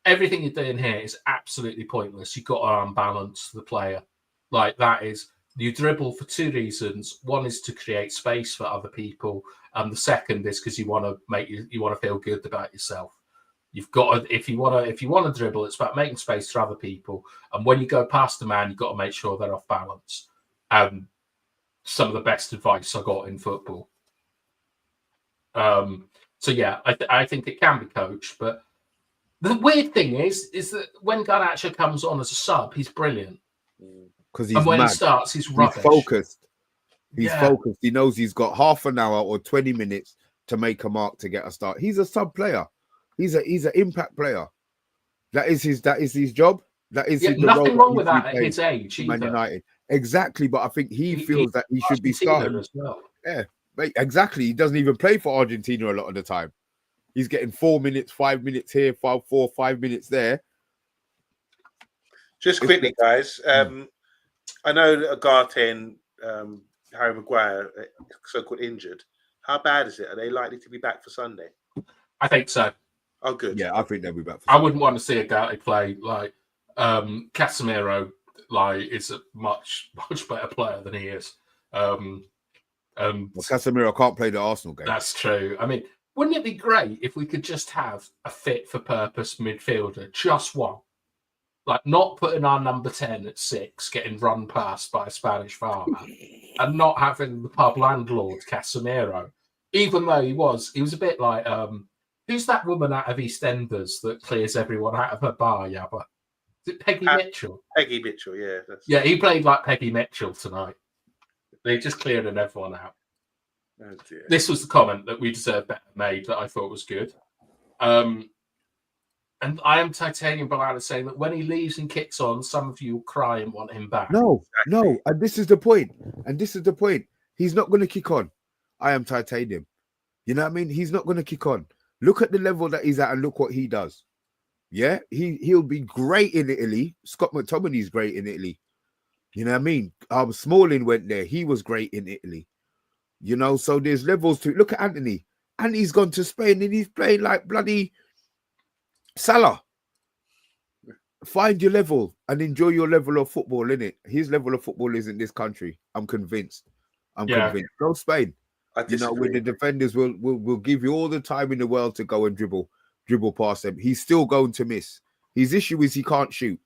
everything you're doing here is absolutely pointless. You've got to unbalance the player. Like, that is, you dribble for 2 reasons. One is to create space for other people, and the second is because you want to feel good about yourself. You've got to, if you want to dribble, it's about making space for other people. And when you go past a man, you've got to make sure they're off balance. Some of the best advice I got in football. So yeah, I think it can be coached, but the weird thing is that when Garnacho comes on as a sub, he's brilliant. Because he's and when mad. he starts, he's rubbish. He's focused. He's focused. He knows he's got half an hour or 20 minutes to make a mark to get a start. He's a sub player. He's an impact player. That is his job. That is the role nothing that wrong he with should that at play his age for Man either. United. Exactly, but I think he feels that he should be starting as well. Yeah, exactly. He doesn't even play for Argentina a lot of the time. He's getting 4 minutes, 5 minutes here, 5 minutes there. Just quickly, guys. I know Agarthe and Harry Maguire are so-called injured. How bad is it? Are they likely to be back for Sunday? I think so. Oh, good. Yeah, I think they'll be back for I Sunday. wouldn't want to see Agarthe play like Casemiro. Like, is a much better player than he is. Well, Casemiro can't play the Arsenal game. That's true. I mean, wouldn't it be great if we could just have a fit for purpose midfielder, just one? Like, not putting our number 10 at 6, getting run past by a Spanish farmer, and not having the pub landlord Casemiro, even though he was a bit like, who's that woman out of EastEnders that clears everyone out of her bar, Yabba? Is it Peggy Mitchell? Peggy Mitchell, yeah. Yeah, he played like Peggy Mitchell tonight. They just clearing everyone out. Oh, dear. This was the comment that we deserve better made that I thought was good. And I am Titanium Bilal saying that when he leaves and kicks on, some of you will cry and want him back. No. And this is the point. He's not going to kick on. I am Titanium. You know what I mean? He's not going to kick on. Look at the level that he's at and look what he does. Yeah, he'll be great in Italy. Scott McTominay's great in Italy. You know what I mean? Smalling went there. He was great in Italy. You know, so there's levels to it. Look at Anthony. And he's gone to Spain and he's playing like bloody Salah. Find your level and enjoy your level of football, innit? His level of football isn't this country. I'm convinced. Convinced. Go Spain. You know, when the defenders will give you all the time in the world to go and dribble past them. He's still going to miss. His issue is he can't shoot.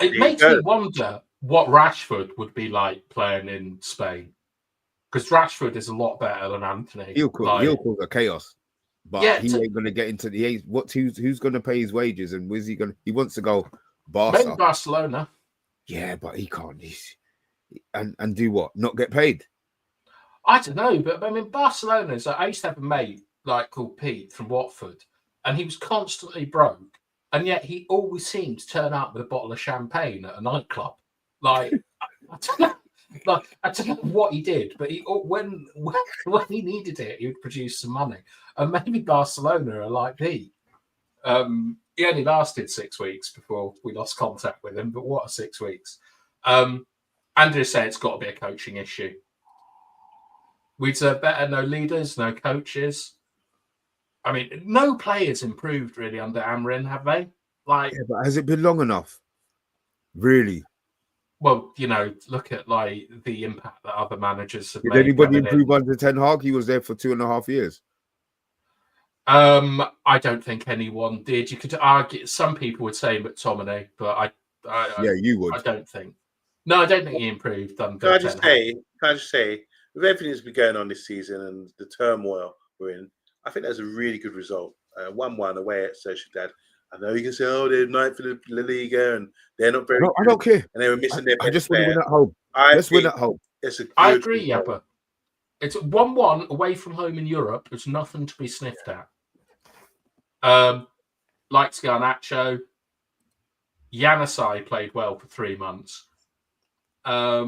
It makes me wonder what Rashford would be like playing in Spain. Because Rashford is a lot better than Anthony. He'll cause a chaos. But Yeah, he ain't gonna get into the who's gonna pay his wages and where's he gonna? He wants to go Barca. Maybe Barcelona. Yeah, but he can't. And do what? Not get paid? I don't know, but I mean, Barcelona's. I used to have a mate called Pete from Watford, and he was constantly broke, and yet he always seemed to turn up with a bottle of champagne at a nightclub. Like, I don't know. I don't know what he did, but when he needed it, he would produce some money. And maybe Barcelona are like Pete. He only lasted 6 weeks before we lost contact with him, but what a 6 weeks. Andrew said it's got to be a coaching issue. We deserve better, no leaders, no coaches. I mean, no players improved really under Amrin, have they? Like, yeah, but has it been long enough? Really? Well, you know, look at like the impact that other managers have made. Did anybody improve under Ten Hag? He was there for 2.5 years. I don't think anyone did. You could argue some people would say McTominay, but you would. I don't think. No, I don't think he improved under. Can I just say, with everything that's been going on this season and the turmoil we're in, I think that's a really good result. 1-1 away at Sociedad. I know you can say, oh, they're ninth for the La Liga and they're not very. I don't care. And they were missing their. I just want to win at home. Let's win at home. I agree, Yabba. It's 1-1 away from home in Europe. It's nothing to be sniffed at. Likes Garnacho. Yannisai played well for 3 months. All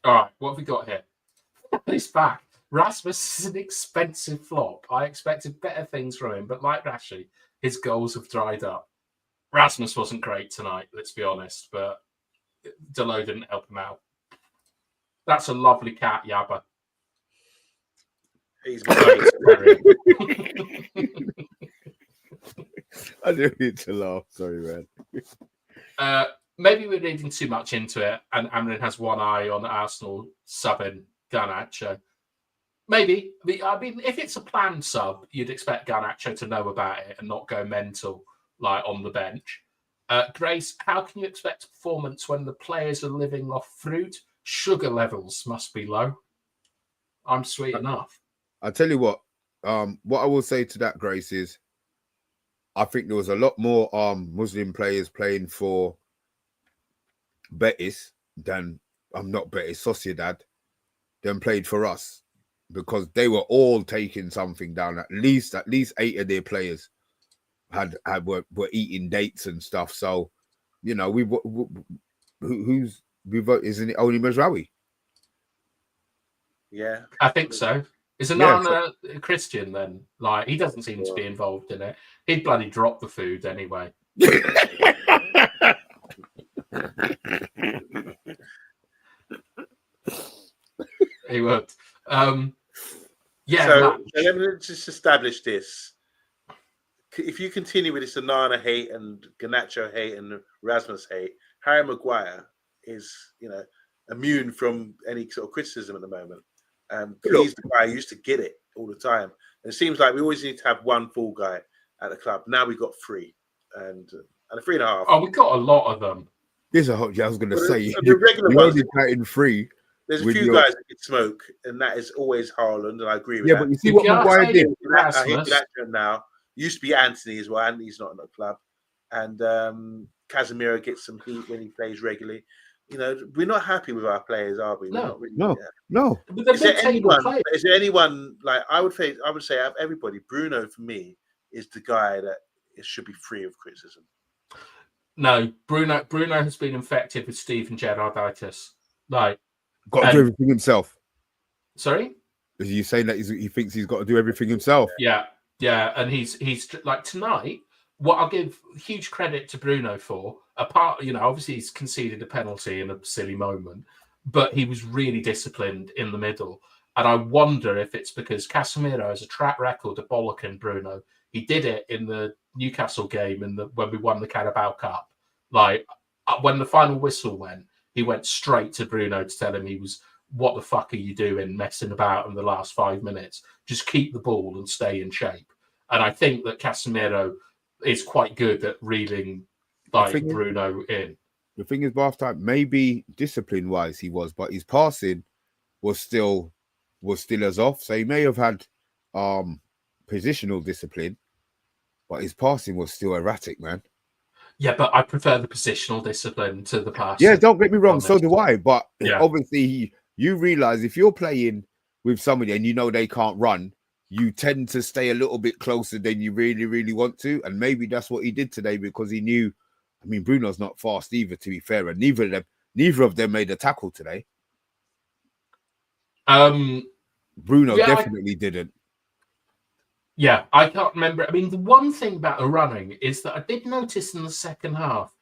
right, what have we got here? He's back. Rasmus is an expensive flop. I expected better things from him, but like Rashi, his goals have dried up. Rasmus wasn't great tonight, let's be honest, but Delo didn't help him out. That's a lovely cat, Yabba. He's I didn't need to laugh. Sorry, man. Maybe we're reading too much into it, and Amrin has one eye on Arsenal subbing Garnacho. Maybe. I mean, if it's a planned sub, you'd expect Garnacho to know about it and not go mental, like on the bench. Grace, how can you expect performance when the players are living off fruit? Sugar levels must be low. I'm sweet enough. I'll tell you what I will say to that, Grace, is I think there was a lot more Muslim players playing for Betis than, not Betis, Sociedad, than played for us. because they were all taking something down. At least 8 of their players were eating dates and stuff. So, you know, we vote? Isn't it only Mazraoui? Yeah, I think so. Is Anana a Christian then? Like, he doesn't seem to be involved in it. He'd bloody drop the food anyway. He would. Yeah. So let me just establish this. If you continue with this Anana hate and Garnacho hate and Rasmus hate, Harry Maguire is, you know, immune from any sort of criticism at the moment. He's the guy who used to get it all the time. And it seems like we always need to have one full guy at the club. Now we've got 3 and 3.5. Oh, we've got a lot of them. There's a hot. I was going to say the regular you're ones, only counting 3. There's a few guys that can smoke, and that is always Haaland, and I agree with that. Yeah, but you see what Maguire did. Now used to be Anthony as well. Anthony's not in the club, and Casemiro gets some heat when he plays regularly. You know, we're not happy with our players, are we? No. Is there anyone like I would say out of everybody, Bruno for me is the guy that should be free of criticism. No, Bruno has been infected with Steven Gerrarditis. Like, got to do everything himself. Sorry? Are you saying that he thinks he's got to do everything himself? Yeah, and he's like tonight. What I'll give huge credit to Bruno for, apart, you know, obviously he's conceded a penalty in a silly moment, but he was really disciplined in the middle. And I wonder if it's because Casemiro has a track record of bollocking Bruno. He did it in the Newcastle game when we won the Carabao Cup. Like, when the final whistle went, he went straight to Bruno to tell him what the fuck are you doing messing about in the last 5 minutes? Just keep the ball and stay in shape. And I think that Casemiro is quite good at reeling Bruno in. The thing is, Bathtime, maybe discipline-wise he was, but his passing was still as off. So he may have had positional discipline, but his passing was still erratic, man. Yeah, but I prefer the positional discipline to the passing. Yeah, don't get me wrong, so do I. But yeah. Obviously, you realise if you're playing with somebody and you know they can't run, you tend to stay a little bit closer than you really, really want to. And maybe that's what he did today because he knew, I mean, Bruno's not fast either, to be fair. And neither of them made a tackle today. Bruno definitely didn't. Yeah, I can't remember. I mean, the one thing about the running is that I did notice in the second half,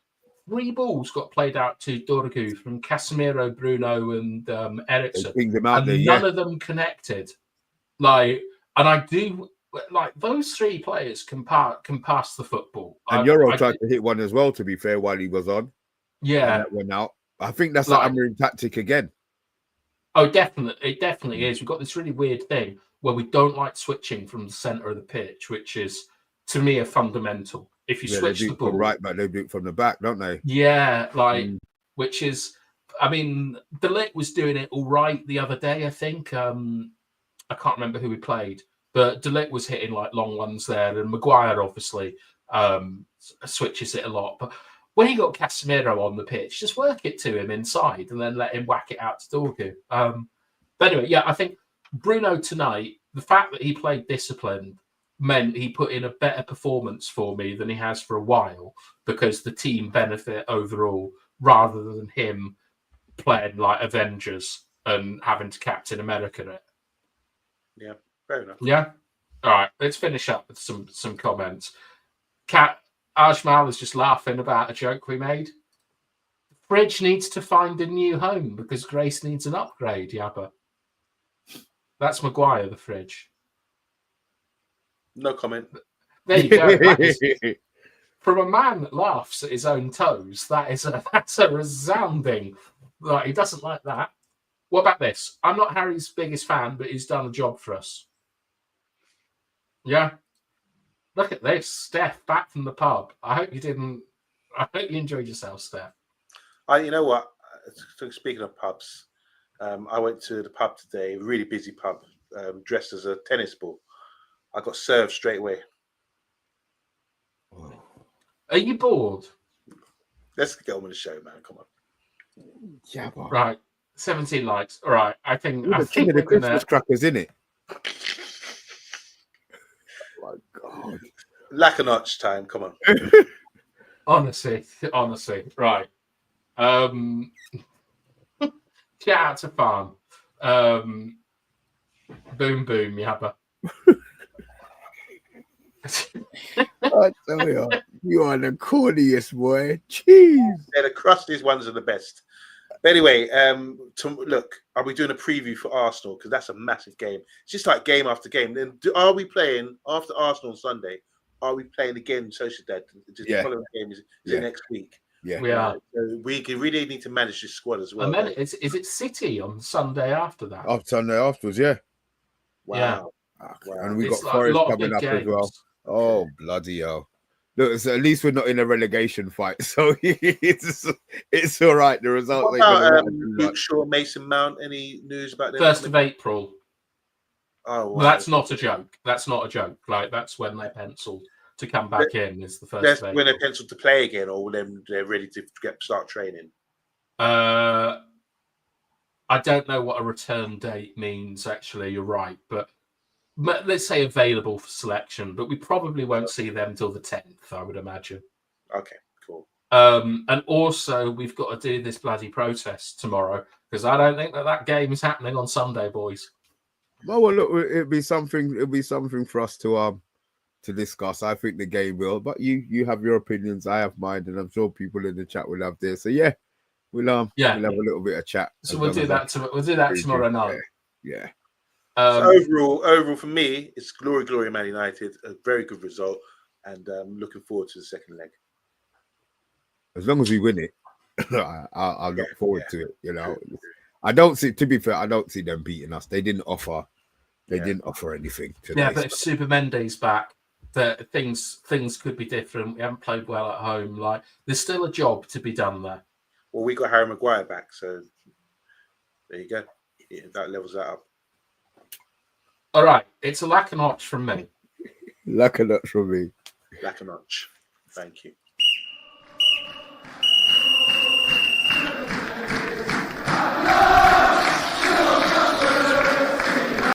3 balls got played out to Dorgu from Casemiro, Bruno, and Eriksen. And none of them connected. Like, and I do like those 3 players can pass the football. And Euro tried to hit one as well, to be fair, while he was on. Yeah, and that went out. I think that's the Amorim tactic again. Oh, definitely, it definitely is. We've got this really weird thing where we don't like switching from the center of the pitch, which is to me a fundamental. If you switch the ball right back, they do it from the back, don't they? Yeah, which is, I mean, De Ligt was doing it all right the other day. I think I can't remember who he played, but De Ligt was hitting like long ones there, and Maguire obviously switches it a lot. But when he got Casemiro on the pitch, just work it to him inside and then let him whack it out to Dorgu. But anyway, yeah, I think Bruno tonight, the fact that he played disciplined meant he put in a better performance for me than he has for a while because the team benefit overall rather than him playing like Avengers and having to Captain America it. Yeah, fair enough. Yeah. All right, let's finish up with some comments. Ajmal is just laughing about a joke we made. The fridge needs to find a new home because Grace needs an upgrade, Yabba. That's Maguire, the fridge. No comment. There you go. From a man that laughs at his own toes, that's a resounding. Like, he doesn't like that. What about this? I'm not Harry's biggest fan, but he's done a job for us. Yeah. Look at this, Steph, back from the pub. I hope you enjoyed yourself, Steph. You know what? Speaking of pubs, I went to the pub today, a really busy pub, dressed as a tennis ball. I got served straight away. Are you bored? Let's get on with the show, man. Come on. Yeah, right. 17 likes. All right. I think the Christmas crackers, in it. Lack a notch time. Come on. Honestly, right. Shout out to Farm. Boom, boom, yabba. I tell you are the corniest boy. Jeez. Yeah, the crustiest ones are the best. But anyway, look, are we doing a preview for Arsenal? Because that's a massive game. It's just like game after game. Then are we playing after Arsenal on Sunday? Are we playing again Sociedad? Just the following game is it next week? Yeah, we are. So we really need to manage this squad as well. Is it City on Sunday after that? Sunday afterwards, yeah. Wow. And we got Like Forest coming up as well. Oh, bloody hell. Look, so at least we're not in a relegation fight, so it's all right. The results ain't going to Luke Shaw, Mason Mount, any news about them? 1st of April. Oh, wow. Well, that's not a joke. That's not a joke. Like, that's when they penciled to come back in, is the 1st of April. When they're penciled to play again, or when they're ready to start training? I don't know what a return date means, actually. You're right. But let's say available for selection, but we probably won't see them till the 10th, I would imagine. Okay, cool. And also, we've got to do this bloody protest tomorrow, because I don't think that game is happening on Sunday, boys. Well, look, it'd be something for us to discuss. I think the game will, but you have your opinions, I have mine, and I'm sure people in the chat will have theirs. So yeah, we'll have a little bit of chat. So we'll do that tomorrow night. Yeah. So overall, for me, it's glory, Man United. A very good result, and looking forward to the second leg. As long as we win it, I'll look forward to it. You know, I don't see. To be fair, I don't see them beating us. They didn't offer. They didn't offer anything today. Yeah, but if Super Mendy's back, that things could be different. We haven't played well at home. Like, there's still a job to be done there. Well, we got Harry Maguire back, so there you go. That levels that up. All right, it's a lack of notch from me. Lack of notch from me. Lack of notch. Thank you.